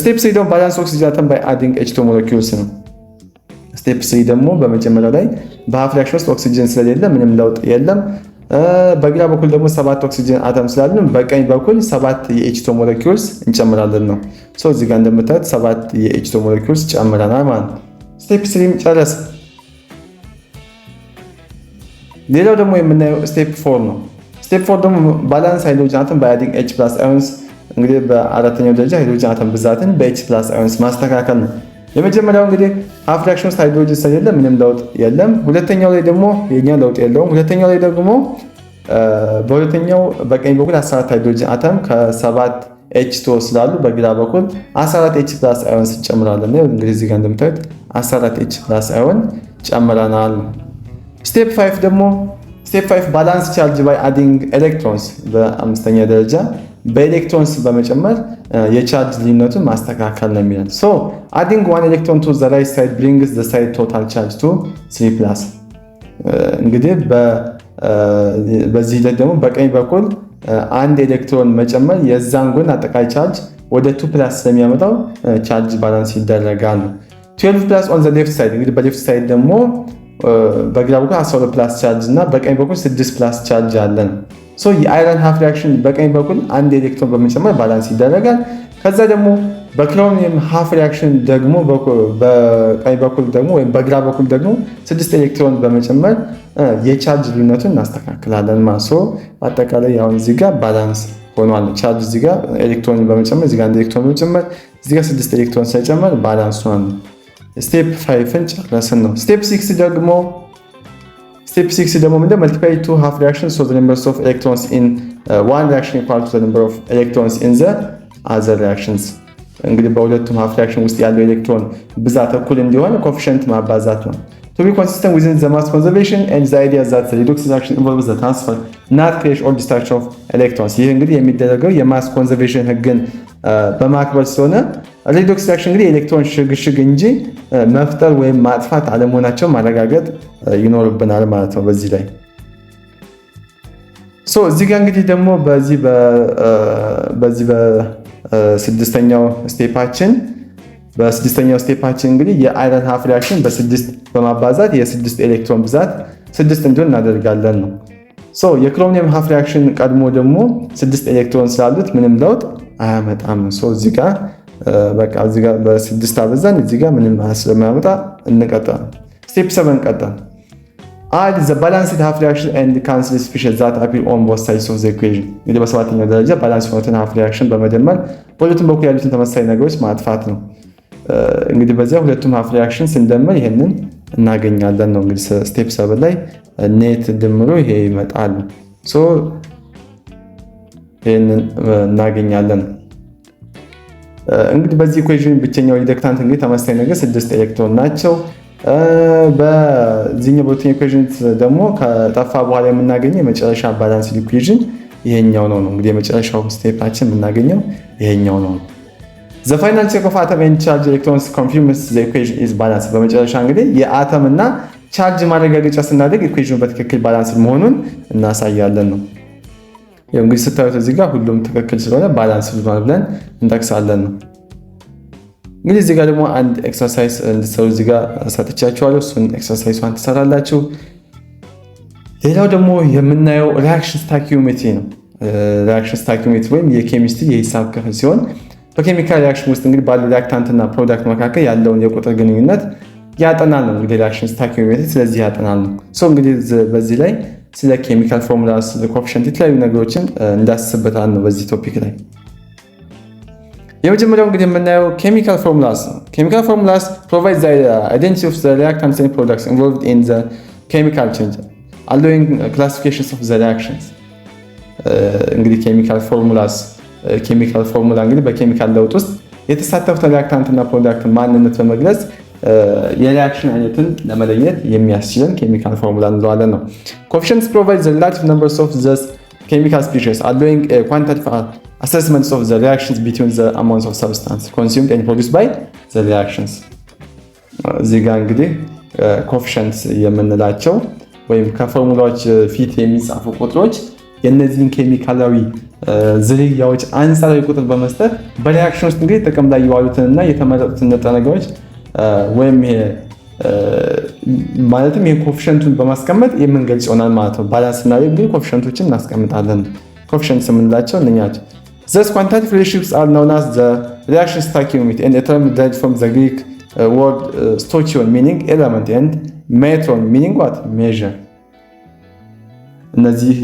ስቴፕ 3 ደግሞ ባላንስ ኦክሲጅን አተም ባይ አዲንግ H2 ሞለኪውልስ ነው። ስቴፕ 3 ደግሞ በመጀመሪያው ላይ በሃፍ ሪአክሽን ውስጥ ኦክሲጅን ስለሌለ ምንም ለውጥ የለም። በግራ በኩል ደግሞ 7 ኦክሲጅን አተም ስላለን በቀኝ በኩል 7 የኤች2 ሞለኪውልስ እንጨምራለን ነው። ሶ እዚህ ጋር እንደምታዩት 7 የኤች2 ሞለኪውልስ ጨምረናል ማለት ነው። ስቴፕ 3 ጨረስ። ሌላው ደግሞ የምናየው ስቴፕ 4 ነው። ስቴፕ 4 ደግሞ ባላንስ ሃይድሮጅን አተም ባይ አዲንግ H+ አዮንስ። እንግዲህ በአራተኛው ደረጃ ሃይድሮጅን አተም ብዛትን በH+ አዮንስ ማስተካከል ነው። የመጀመሪያው እንግዲህ ሃፍ ሪአክሽን ውስጥ ሃይድሮጅን ስለሌለ ምንም ለውጥ የለም። ሁለተኛው ላይ ደግሞ የኛ ለውጥ የለውም። ሁለተኛው ላይ ደግሞ በሁለተኛው በቀኝ በኩል 14 ሃይድሮጅን አተም ከ7 H2 ስላሉ በግራ በኩል 14 H+ አዮንስ እንጨምራለን። እንግዲህ እዚህ ጋር እንደምታዩት 14 H+ አዮን ጨምረናል። ስቴፕ 5 ደግሞ ስቴፕ 5 ባላንስ ቻርጅ ባይ አዲንግ ኤሌክትሮንስ። በአምስተኛ ደረጃ በኤሌክትሮንስ በመጨመር የቻርጅ ልዩነቱን ማስተካከል ነው የሚለው። ሶ አዲንግ 1 ኤሌክትሮን ቱ ዘ ራይት ሳይድ ብሪንግስ ዘ ሳይድ ቶታል ቻርጅ ቱ 3+። እንግዲህ በዚህ ሂደት ደግሞ በቀኝ በኩል አንድ ኤሌክትሮን መጨመር የዛን ጎን አጠቃላይ ቻርጅ ወደ 2+ ስለሚያመጣው ቻርጅ ባላንስ ይደረጋል። 12+ ኦን ዘ ሌፍት ሳይድ። እንግዲህ በሌፍት ሳይድ ደግሞ በግራ በኩል 12+ ቻርጅ እና በቀኝ በኩል 6+ ቻርጅ አለን። ሶ የአይረን ሃፍ ሪአክሽን በቀኝ በኩል አንድ ኤሌክትሮን በመጨመር ባላንስ ይደረጋል። ከዛ ደግሞ በክሮሚየም ሃፍ ሪአክሽን ደግሞ በቀኝ በኩል ደግሞ ወይም በግራ በኩል ደግሞ 6 ኤሌክትሮን በመጨመር የቻርጅ ልዩነቱን እናስተካክላለን ማለት ነው። በአጠቃላይ አሁን እዚህ ጋር ባላንስ ሆኗል። ቻርጅ እዚህ ጋር ኤሌክትሮን በመጨመር እዚህ ጋር አንድ ኤሌክትሮን በመጨመር እዚህ ጋር 6 ኤሌክትሮን ሳይጨመር ባላንስ ሆኗል። ስቴፕ 5ን ጨረስን ነው። ስቴፕ 6 ደግሞ ምንድነው? መልቲፕላይ ቱ ሃፍ ሪአክሽን ሶ ዘ ነምበርስ ኦፍ ኤሌክትሮንስ ኢን ዋን ሪአክሽን ኢኳል ቱ ዘ ነምበር ኦፍ ኤሌክትሮንስ ኢን ዘ አዘር ሪአክሽንስ። እንግዲህ በሁለቱም ሃፍ ሪአክሽን ውስጥ ያለው ኤሌክትሮን ብዛት እኩል እንዲሆን ኮኤፊሺየንት ማባዛት ነው። To be consistent within the mass conservation and the idea that the redox reaction involves the transfer, not creation or destruction of electrons. ይህ እንግዲህ የሚደረገው የማስ ኮንዘርቬሽን ህግን በማክበር ስለሆነ ሬዶክስ ሪአክሽን እንግዲህ የኤሌክትሮን ሽግሽግ እንጂ መፍጠር ወይም ማጥፋት አለመሆናቸው ማረጋገጥ ይኖርብናል ማለት ነው በዚህ ላይ። እዚህ ጋር እንግዲህ ደግሞ በዚህ በስድስተኛው ስቴፓችን እንግዲህ የአይረን ሃፍ ሪአክሽን በ6 በማባዛት የ6 ኤሌክትሮን ብዛት 6 እንዲሆን እናደርጋለን ነው። የክሮሚየም ሃፍ ሪአክሽን ቀድሞ ደግሞ 6 ኤሌክትሮን ስላሉት ምንም ለውጥ አያመጣም። እዚህ ጋር በቃ እዚህ ጋር በ6 አበዛን እዚህ ጋር ምንም ስለማያመጣ እንቀጥላለን። ስቴፕ 7 ቀጥል። add the balanced half reaction and cancel species that appear on both sides of the equation። እንግዲህ በሰባተኛው ደረጃ ባላንስ የሆኑትን ሃፍ ሪአክሽን በመደመር በሁለቱም በኩል ያሉትን ተመሳሳይ ነገሮች ማጥፋት ነው። እንግዲህ በዚያ ሁለቱም ሃፍ ሪአክሽን ስንደምር ይሄንን እናገኛለን ነው። እንግዲህ ስቴፕ 7 ላይ ኔት ድምሩ ይሄ ይመጣል። ይሄንን እናገኛለን። እንግዲህ በዚህ ኢኩዌሽን ብቸኛው ሪደክታንት እንግዲህ ተመሳሳይ ነገር 6 ኤሌክትሮን ናቸው። በዚህኛው በሁለተኛው ኢኩዌሽን ደግሞ ከጠፋ በኋላ የምናገኘው የመጨረሻ ባላንስ ኢኩዌሽን ይሄኛው ነው። እንግዲህ የመጨረሻው ስቴፓችን የምናገኘው ይሄኛው ነው። The final check of atom and charge electrons confirms the equation is balanced። በመጨረሻ እንግዲህ የአተም እና ቻርጅ ማረጋገጫ ስናደርግ ኢኩዌሽኑ በትክክል ባላንስ መሆኑን እናሳያለን ነው። ያው እንግዲህ ስታዩት እዚህ ጋር ሁሉም ትክክል ስለሆነ ባላንስ ሆኗል ብለን እንጠቅሳለን ነው። እንግዲህ እዚህ ጋር ደግሞ አንድ ኤክሰርሳይዝ እንድትሰሩ እዚህ ጋር ሰጥቻችኋለሁ። እሱን ኤክሰርሳይዟን ትሰራላችሁ። ሌላው ደግሞ የምናየው ሪአክሽን ስታኪዮሜትሪ ነው። ሪአክሽን ስታኪዮሜትሪ ወይም የኬሚስትሪ የሂሳብ ክፍል ሲሆን በኬሚካል ሪአክሽን ውስጥ እንግዲህ ባሉ ሪአክታንት እና ፕሮዳክት መካከል ያለውን የቁጥር ግንኙነት ያጠናል ነው። እንግዲህ ሪአክሽን ስታኪዮሜትሪ ስለዚህ ያጠናል ነው። እንግዲህ በዚህ ላይ ስለ ኬሚካል ፎርሙላ፣ ስለ ኮኤፊሺየንት የተለያዩ ነገሮችን እንዳስስበታል ነው በዚህ ቶፒክ ላይ። የመጀመሪያው እንግዲህ የምናየው ኬሚካል ፎርሙላስ ነው። ኬሚካል ፎርሙላስ ፕሮቫይድ ዘ አይደንቲቲ ኦፍ ዘ ሪአክታንትስ ኤንድ ፕሮዳክትስ ኢንቮልቭድ ኢን ዘ ኬሚካል ቼንጅ አሎዊንግ ክላሲፊኬሽንስ ኦፍ ዘ ሪአክሽንስ። እንግዲህ ኬሚካል ፎርሙላ እንግዲህ በኬሚካል ለውጥ ውስጥ የተሳተፉትን ሪአክታንት እና ፕሮዳክት ማንነት በመግለጽ የሪአክሽን አይነትን ለመለየት የሚያስችለን ኬሚካል ፎርሙላ እንለዋለን ነው። ኮኤፊሺየንትስ ፕሮቫይድ ዘ ሪላቲቭ ነምበርስ ኦፍ ዘ chemical species allowing a quantitative assessments of the reactions between the amounts of substance consumed and produced by the reactions። እዚህ ጋር እንግዲህ ኮኤፊሺየንትስ የምንላቸው ወይም ከፎርሙላዎች ፊት የሚጻፉ ቁጥሮች የነዚህን ኬሚካላዊ ዝርያዎች አንጻራዊ ቁጥር በመስጠት በሪአክሽን ውስጥ እንግዲህ ጥቅም ላይ የዋሉትንና የተመረጡትን ንጥረ ነገሮች ወይም ማለትም ይሄን ኮኤፊሽንቱን በማስቀመጥ የምንገልጽ ይሆናል ማለት ነው። ባላንስ ስናደርግ ግን ኮኤፊሽንቶችን እናስቀምጣለን። ኮኤፊሽንትስ የምንላቸው እነኛቸው። Thus quantitative relationships are known as the reaction stoichiometry and a term derived from the Greek word stoichion meaning element and metron meaning what measure። እነዚህ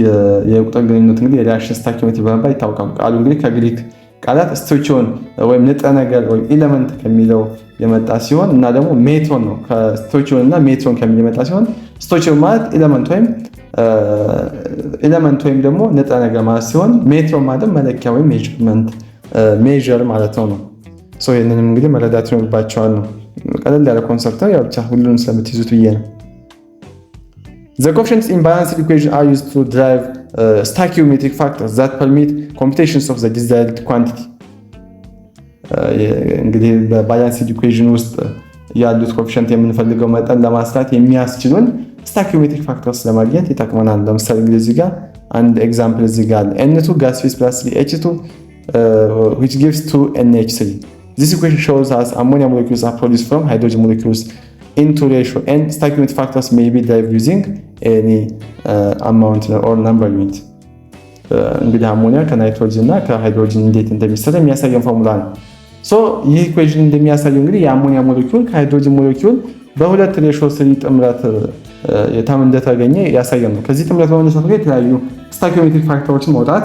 የቁጥር ግንኙነት እንግዲህ የሪያክሽን ስታኪዮሜትሪ በመባል ይታወቃሉ። ቃሉ እንግዲህ ከግሪክ ቃላት ስቶይቺዮን ወይም ንጥረ ነገር ወይም ኤሌመንት ከሚለው የመጣ ሲሆን እና ደግሞ ሜትሮን ነው ከስቶይቺዮን እና ሜትሮን ከሚለው የመጣ ሲሆን ስቶይቺዮን ማለት ኤሌመንት ወይም ደግሞ ንጥረ ነገር ማለት ሲሆን ሜትሮን ማለት መለኪያ ወይም ሜዥር ማለት ነው። ይህንንም እንግዲህ መረዳት ይኖርባቸዋል ነው። ቀለል ያለ ኮንሰፕት ነው። ያው ብቻ ሁሉንም ስለምትይዙት ብዬ ነው። The coefficients in balanced equation are used to derive stoichiometric factors that permit computations of the desired quantity። እንግዲህ በባላንስድ ኢኩዌሽን ውስጥ ያሉት ኮኤፊሽንት የምንፈልገው መጠን ለማስላት የሚያስችሉን ስታኪዮሜትሪክ ፋክተርስ ለማግኘት ይጠቅመናል። ለምሳሌ እንግዲህ እዚህ ጋር አንድ ኤግዛምፕል እዚህ ጋር አለ N2 gas phase plus 3H2 which gives 2NH3. This equation shows us ammonia molecules are produced from hydrogen molecules into ratio and stoichiometric factors may be derived using any amount or number unit። እንግዲህ አሞኒያ ከናይትሮጅን እና ከሃይድሮጅን እንዴት እንደሚሰራ የሚያሳየን ፎርሙላ ነው። ይህ ኢኩዌሽን እንደሚያሳየው እንግዲህ የአሞኒያ ሞሌኪውል ከሃይድሮጅን ሞሌኪውል በሁለት ሬሾ ስሪ ጥምረት የታም እንደተገኘ ያሳየን ነው። ከዚህ ጥምረት በመነሳት የተለያዩ ስታኪዮሜትሪክ ፋክተሮችን ማውጣት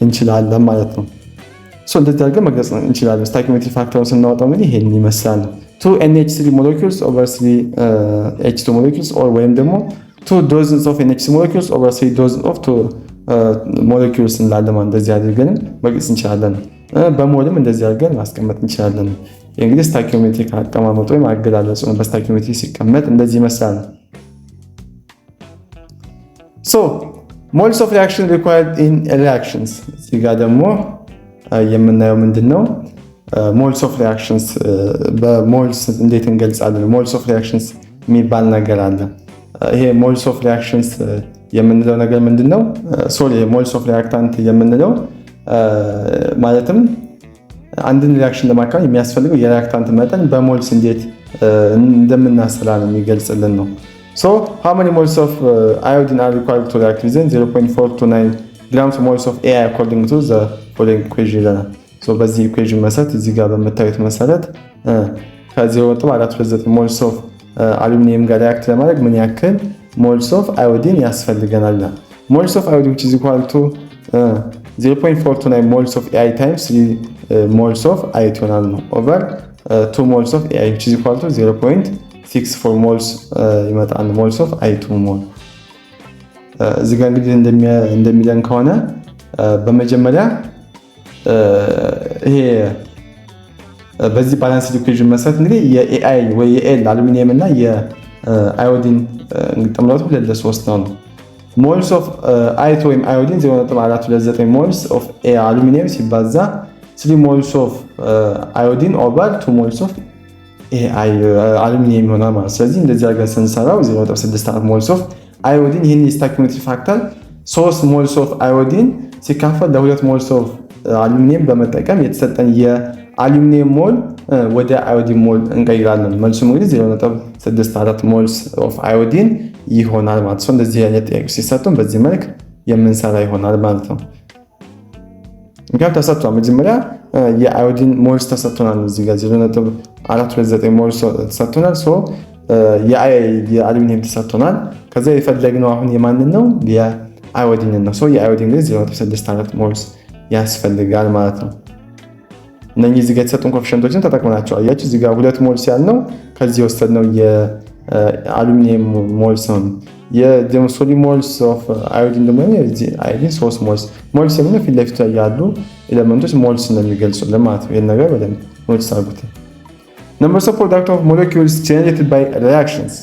እንችላለን ማለት ነው። እንደዚህ አድርገን መግለጽ እንችላለን። ስታኪዮሜትሪክ ፋክተሩን ስናወጣው እንግዲህ ይሄን ይመስላል። 2NH3 molecules over 3H2 molecules or ወይም ደግሞ 2 dozens of NH3 molecules over 3 dozens of 2 molecules እንላለን። እንደዚህ አድርገን መግለጽ እንችላለን። በሞልም እንደዚህ አድርገን ማስቀመጥ እንችላለን። እንግዲህ ስታኪዮሜትሪክ አቀማመጥ ወይም አገላለጹ ነው። በስታኪዮሜትሪክ ሲቀመጥ እንደዚህ ይመስላል። moles of reaction required in reactions። እዚህ ጋር ደግሞ የምናየው ምንድነው? ሞልስ ኦፍ ሪአክሽንስ በሞልስ እንዴት እንገልጻለን? ሞልስ ኦፍ ሪአክሽንስ የሚባል ነገር አለ። ይሄ ሞልስ ኦፍ ሪአክሽንስ የምንለው ነገር ምንድነው? ሞልስ ኦፍ ሪአክታንት የምንለው ማለትም አንድን ሪአክሽን ለማካሄድ የሚያስፈልገው የሪአክታንት መጠን በሞልስ እንዴት እንደምናሰላ ነው የሚገልጽልን ነው። how many moles of iodine are required to react with 0.429 grams moles of AI according to the following equation ይለናል። በዚህ ኢኩዌሽን መሰረት እዚህ ጋር በምታዩት መሰረት ከ0.429 ሞልስ ኦፍ አሉሚኒየም ጋር ሪአክት ለማድረግ ምን ያክል ሞልስ ኦፍ አዮዲን ያስፈልገናል? ሞልስ ኦፍ አዮዲን which is equal to 0.429 moles of AI times 3 moles of IT ይሆናል ነው over 2 moles of AI which is equal to 0.64 moles ይመጣል moles of I2 ሞል። እዚህ ጋር እንግዲህ እንደሚለን ከሆነ በመጀመሪያ ይሄ በዚህ ባላንስ ኢኩዌሽን መሰረት እንግዲህ የኤአይ ወይ የኤል አሉሚኒየም እና የአዮዲን ጥምረቱ 2:3 ነው። ሞልስ ኦፍ አይቶ ወይም አዮዲን 0.429 ሞልስ ኦፍ አሉሚኒየም ሲባዛ 3 ሞልስ ኦፍ አዮዲን ኦቨር 2 ሞልስ ኦፍ ኤአይ አሉሚኒየም ይሆናል ማለት። ስለዚህ እንደዚህ አድርገን ስንሰራው 0.64 ሞልስ ኦፍ አዮዲን ይህን የስታኪዮሜትሪ ፋክተር 3 ሞልስ ኦፍ አዮዲን ሲካፈል ለ2 ሞልስ ኦፍ አሉሚኒየም በመጠቀም የተሰጠን የአሉሚኒየም ሞል ወደ አዮዲን ሞል እንቀይራለን። መልሱም እንግዲህ 0.64 ሞልስ ኦፍ አዮዲን ይሆናል ማለት ነው። እንደዚህ አይነት ጥያቄ ሲሰጡን በዚህ መልክ የምንሰራ ይሆናል ማለት ነው። ምክንያቱም ተሰጥቷል። መጀመሪያ የአዮዲን ሞልስ ተሰጥቶናል። እዚህ ጋር 0.429 ሞልስ ተሰጥቶናል። የአሉሚኒየም ተሰጥቶናል። ከዛ የፈለግነው አሁን የማንን ነው? የአዮዲን ነው። የአዮዲን እንግዲህ 0.64 ሞልስ ያስፈልጋል ማለት ነው። እነኚህ እዚህ ጋር የተሰጡን ኮኤፊሽንቶችን ተጠቅመናቸው አያችሁ። እዚህ ጋር 2 ሞልስ ያልነው ከዚህ ወሰድነው የአሉሚኒየም ሞልስ ነው። የሶሊ ሞልስ ኦፍ አዮዲን ደግሞ እዚህ አዮዲን 3 ሞልስ የምን ፊት ለፊት ላይ ያሉ ኤሌመንቶች ሞልስ ነው የሚገልጹልን ማለት ነው። ይሄን ነገር በደንብ ኖቲስ አድርጉት። numbers of product of molecules generated by reactions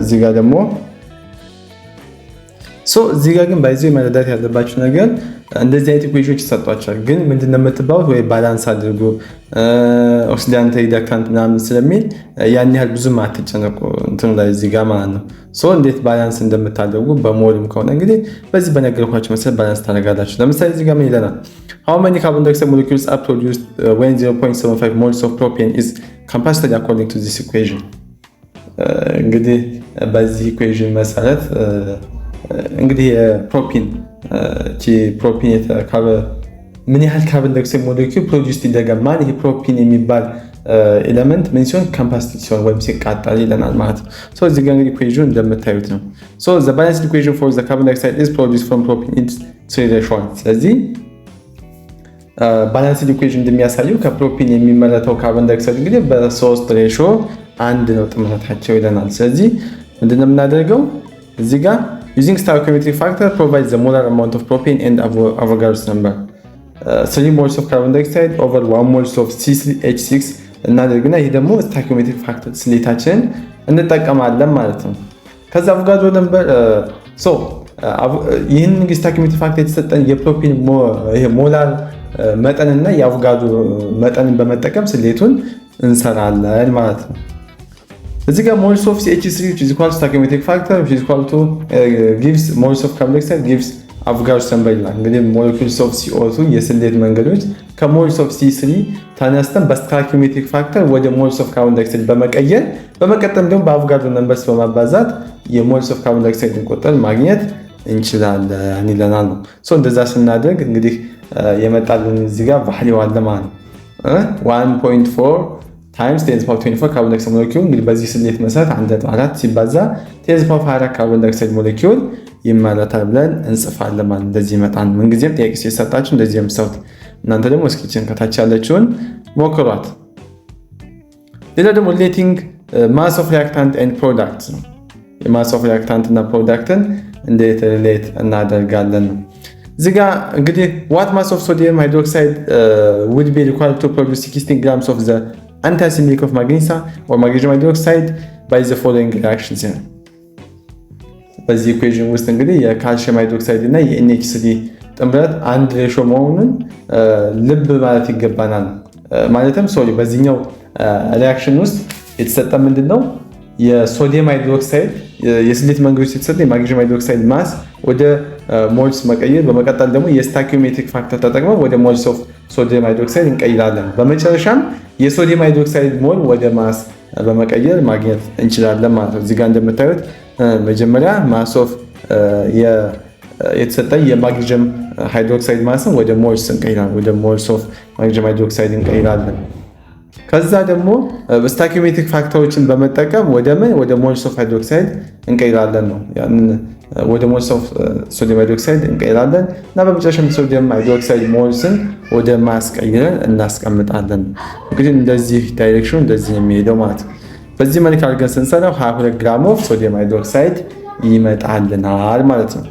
እዚህ ጋር ደግሞ እዚህ ጋር ግን ባይዘው መረዳት ያለባችሁ ነገር እንደዚህ አይነት ኢኩዌሽኖች ይሰጧቸዋል። ግን ምንድነው የምትባሉት ወይ ባላንስ አድርጉ ኦክሲዳንት ሪዳክታንት ምናምን ስለሚል ያን ያህል ብዙም አትጨነቁ እንትኑ ላይ እዚህ ጋር ማለት ነው። እንዴት ባላንስ እንደምታደርጉ በሞልም ከሆነ እንግዲህ በዚህ በነገርኳችሁ መሰረት ባላንስ ታደርጋላችሁ። ለምሳሌ እዚህ ጋር ምን ይለናል? how many carbon dioxide molecules are produced when 0.75 moles of propane is combusted according to this equation? እንግዲህ በዚህ ኢኩዌሽን መሰረት እንግዲህ የፕሮፒን ምን ያህል ካርቦን ዳይኦክሳይድ ሞለኪውል ፕሮዲውስ ይደረጋል ማለት ይሄ ፕሮፒን የሚባል ኤሌመንት ምን ሲሆን ኮምባስት ሲሆን ወይም ሲቃጠል ይለናል ማለት ነው። ሶ እዚህ ጋር እንግዲህ ኢኩዌሽኑ እንደምታዩት ነው። ሶ the balanced equation for the carbon dioxide is produced from propane is 3:1 ስለዚህ ባላንስድ ኢኩዌሽን እንደሚያሳየው ከፕሮፒን የሚመረተው ካርቦን ዳይኦክሳይድ እንግዲህ በ3:1 ነው ጥምረታቸው ይለናል። ስለዚህ ምንድነው የምናደርገው እዚህ ጋር using stoichiometric factor provides the molar amount of propane and Avogadro's number 3 moles of carbon dioxide over 1 moles of C3H6 እናደርግና ይሄ ደግሞ ስታይኪዮሜትሪክ ፋክተር ስሌታችንን እንጠቀማለን ማለት ነው። ከዛ አቮጋድሮ ነምበር ይህን እንግዲህ ስታይኪዮሜትሪክ ፋክተር የተሰጠን የፕሮፒን ሞላር መጠንና የአቮጋድሮ መጠንን በመጠቀም ስሌቱን እንሰራለን ማለት ነው። እዚህ ጋር moles of CH3 which is equal to stoichiometric factor which is equal to gives moles of carbon dioxide gives Avogadro's number ይላል። እንግዲህ molecules of CO2 የስሌት መንገዶች ከmoles of C3 ተነስተን በስታይኪዮሜትሪክ ፋክተር ወደ moles of carbon dioxide በመቀየር በመቀጠል ደግሞ በአቮጋድሮ ነምበርስ በማባዛት የmoles of carbon dioxide ቁጥር ማግኘት እንችላለን ይለናል ነው። እንደዛ ስናደርግ እንግዲህ የመጣልን እዚህ ጋር ቫልዩ አለ ማለት ነው 1.4 times 10^24 ካርቦን ዳይኦክሳይድ ሞለኪውል እንግዲህ በዚህ ስሌት መሰረት 1.4 ሲባዛ 10^24 ካርቦን ዳይኦክሳይድ ሞለኪውል ይመረታል ብለን እንጽፋለን ማለት እንደዚህ ይመጣል። ምንጊዜም ጥያቄ ሲሰጣችሁ እንደዚህ የምትሰሩት እናንተ ደግሞ እስኪችን ከታች ያለችውን ሞክሯት። ሌላ ደግሞ ሪሌቲንግ ማስ ኦፍ ሪአክታንት ኤንድ ፕሮዳክት ነው። የማስ ኦፍ ሪአክታንት እና ፕሮዳክትን እንዴት ሪሌት እናደርጋለን ነው። እዚህ ጋር እንግዲህ what mass of sodium hydroxide would be required to produce 16 grams of the antacid milk of magnesium or magnesium hydroxide by the following reactions here በዚህ ኢኩዌሽን ውስጥ እንግዲህ የካልሲየም ሃይድሮክሳይድ እና የNH3 ጥምረት አንድ ሬሾ መሆኑን ልብ ማለት ይገባናል። ማለትም በዚህኛው ሪአክሽን ውስጥ የተሰጠ ምንድነው የሶዲየም ሃይድሮክሳይድ የስሌት መንገዶች የተሰጠ የማግኔዥየም ሃይድሮክሳይድ ማስ ወደ ሞልስ መቀየር በመቀጠል ደግሞ የስታይኪዮሜትሪክ ፋክተር ተጠቅመን ወደ ሞልስ ኦፍ ሶዲየም ሃይድሮክሳይድ እንቀይራለን። በመጨረሻም የሶዲየም ሃይድሮክሳይድ ሞል ወደ ማስ በመቀየር ማግኘት እንችላለን ማለት ነው። እዚህ ጋር እንደምታዩት መጀመሪያ ማስ ኦፍ የተሰጠ የማግኔዥየም ሃይድሮክሳይድ ማስን ወደ ሞልስ እንቀይራለን። ወደ ሞልስ ኦፍ ማግኔዥየም ሃይድሮክሳይድ እንቀይራለን። ከዛ ደግሞ ስታይኪዮሜትሪክ ፋክተሮችን በመጠቀም ወደ ሞልስ ኦፍ ሃይድሮክሳይድ እንቀይራለን ነው። ያንን ወደ ሞልስ ኦፍ ሶዲየም ሃይድሮክሳይድ እንቀይራለን እና በመጨረሻም ሶዲየም ሃይድሮክሳይድ ሞልስን ወደ ማስ ቀይረን እናስቀምጣለን። እንግዲህ እንደዚህ ዳይሬክሽኑ እንደዚህ የሚሄደው ማለት ነው። በዚህ መልክ አድርገን ስንሰራው 22 ግራም ኦፍ ሶዲየም ሃይድሮክሳይድ ይመጣልናል ማለት ነው።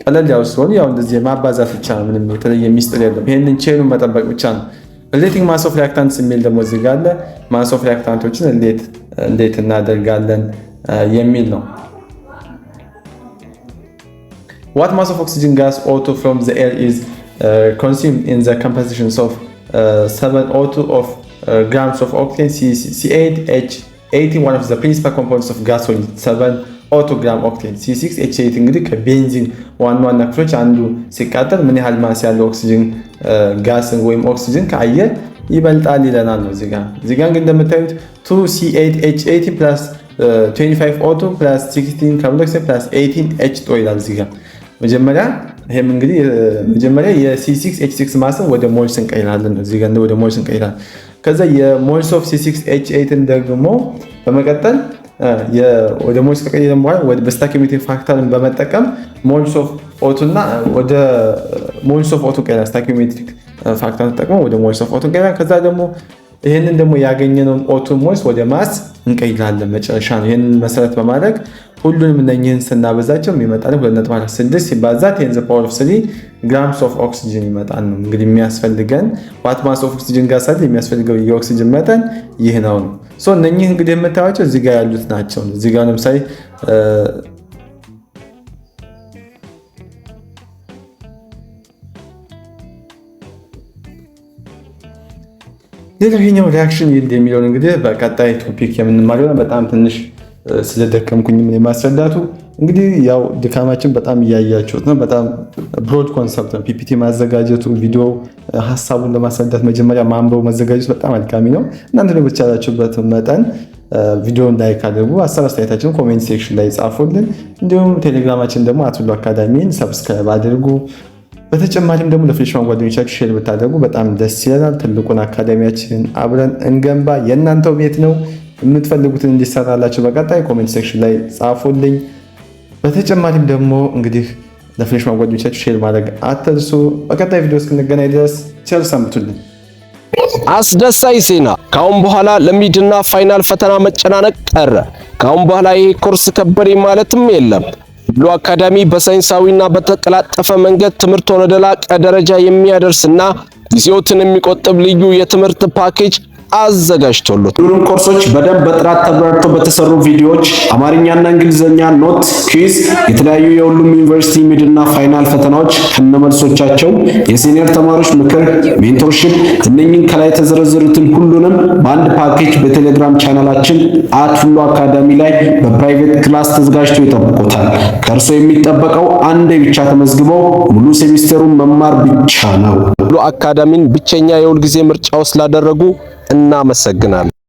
ቀለል ያው ስለሆነ ያው እንደዚህ ማባዛት ብቻ ነው። ምንም የተለየ ሚስጥር የለም። ይሄንን ቼኑን መጠበቅ ብቻ ነው። ሪሌቲንግ ማስ ኦፍ ሪአክታንትስ የሚል ደግሞ እዚህ ጋር አለ። ማስ ኦፍ ሪአክታንቶችን እንዴት እናደርጋለን የሚል ነው። What mass of oxygen gas O2 from the air is consumed in the compositions of 7O2 of grams of octane C8H18 one of the principal components of gasoline 7O2 gram octane C6H8 እንግዲህ ከቤንዚን ዋና ክፍሎች አንዱ ሲቃጠል ምን ያህል ማስ ያለው ኦክሲጅን ጋስ ወይም ኦክሲጅን ከአየር ይበልጣል ይለናል ነው። እዚህ ጋር እንግዲህ እንደምታዩት 2C8H18 plus 25O2 plus 16 carbon dioxide plus 18H2 ይላል እዚህ ጋር መጀመሪያ የC6H6 ማስን ወደ ሞልስ እንቀይራለን ነው። እዚህ ጋር ወደ ሞልስ እንቀይራለን። ከዛ የሞልስ ኦፍ C6H8ን ደግሞ በመቀጠል ወደ ሞልስ ከቀየርን በኋላ ወደ ስታይኪዮሜትሪክ ፋክተርን በመጠቀም ሞልስ ኦፍ ኦቱ እና ወደ ሞልስ ኦፍ ኦቱ ቀይራለን። ስታይኪዮሜትሪክ ፋክተርን ተጠቅመን ወደ ሞልስ ኦፍ ኦቱ ቀይራለን። ከዛ ደግሞ ይሄንን ደግሞ ያገኘነውን ኦቱ ሞልስ ወደ ማስ እንቀይራለን መጨረሻ ነው። ይሄንን መሰረት በማድረግ ሁሉንም እነኚህን ስናበዛቸው የሚመጣልን 2.46 ሲባዛ 10⁻³ ግራምስ ኦፍ ኦክሲጅን ይመጣል ነው። እንግዲህ የሚያስፈልገን ዋት ማስ ኦፍ ኦክሲጅን ጋር ሳለ የሚያስፈልገው የኦክሲጅን መጠን ይህ ነው። እነኚህ እንግዲህ የምታዩቸው እዚህ ጋር ያሉት ናቸው። እዚህ ጋር ለምሳሌ ሌላኛው ሪአክሽን ይልድ የሚለውን እንግዲህ በቀጣይ ቶፒክ የምንማረው በጣም ትንሽ ስለደከምኩኝ ምን የማስረዳቱ እንግዲህ ያው ድካማችን በጣም እያያችሁት ነው። በጣም ብሮድ ኮንሰፕት ነው። ፒፒቲ ማዘጋጀቱ ቪዲዮ ሐሳቡን ለማስረዳት መጀመሪያ ማንበው መዘጋጀቱ በጣም አድካሚ ነው። እናንተ ደግሞ በቻላችሁበት መጠን ቪዲዮውን ላይክ አድርጉ። ሀሳብ አስተያየታችሁን ኮሜንት ሴክሽን ላይ ጻፉልን። እንዲሁም ቴሌግራማችን ደግሞ @ሁሉ አካዳሚን ሰብስክራይብ አድርጉ። በተጨማሪም ደግሞ ለፍሬሽማን ጓደኞቻችሁ ሼር ብታደርጉ በጣም ደስ ይላል። ትልቁን አካዳሚያችንን አብረን እንገንባ። የእናንተው ቤት ነው። የምትፈልጉትን እንዲሰራላችሁ በቀጣይ ኮሜንት ሴክሽን ላይ ጻፉልኝ። በተጨማሪም ደግሞ እንግዲህ ለፍሬሽማን ጓደኞቻችሁ ሼር ማድረግ አትርሱ። በቀጣይ ቪዲዮ እስክንገናኝ ድረስ ቸር ሰንብቱልን። አስደሳች ዜና! ካሁን በኋላ ለሚድና ፋይናል ፈተና መጨናነቅ ቀረ። ካሁን በኋላ ይሄ ኮርስ ከበደ ማለትም የለም። ሁሉ አካዳሚ በሳይንሳዊና በተቀላጠፈ መንገድ ትምህርትን ወደ ላቀ ደረጃ የሚያደርስና ጊዜዎትን የሚቆጥብ ልዩ የትምህርት ፓኬጅ አዘጋጅቶሉት ሁሉም ኮርሶች በደንብ በጥራት ተብራርተው በተሰሩ ቪዲዮዎች አማርኛና እንግሊዘኛ ኖት፣ ኩዊዝ፣ የተለያዩ የሁሉም ዩኒቨርሲቲ ሚድና ፋይናል ፈተናዎች ከነመልሶቻቸው፣ የሲኒየር ተማሪዎች ምክር፣ ሜንቶርሺፕ፣ እነኚህን ከላይ የተዘረዘሩትን ሁሉንም በአንድ ፓኬጅ በቴሌግራም ቻናላችን @ሁሉ አካዳሚ ላይ በፕራይቬት ክላስ ተዘጋጅቶ ይጠብቁታል። ከእርሶ የሚጠበቀው አንዴ ብቻ ተመዝግበው ሙሉ ሴሚስተሩን መማር ብቻ ነው። ሁሉ አካዳሚን ብቸኛ የሁል ጊዜ ምርጫው ስላደረጉ እናመሰግናለን።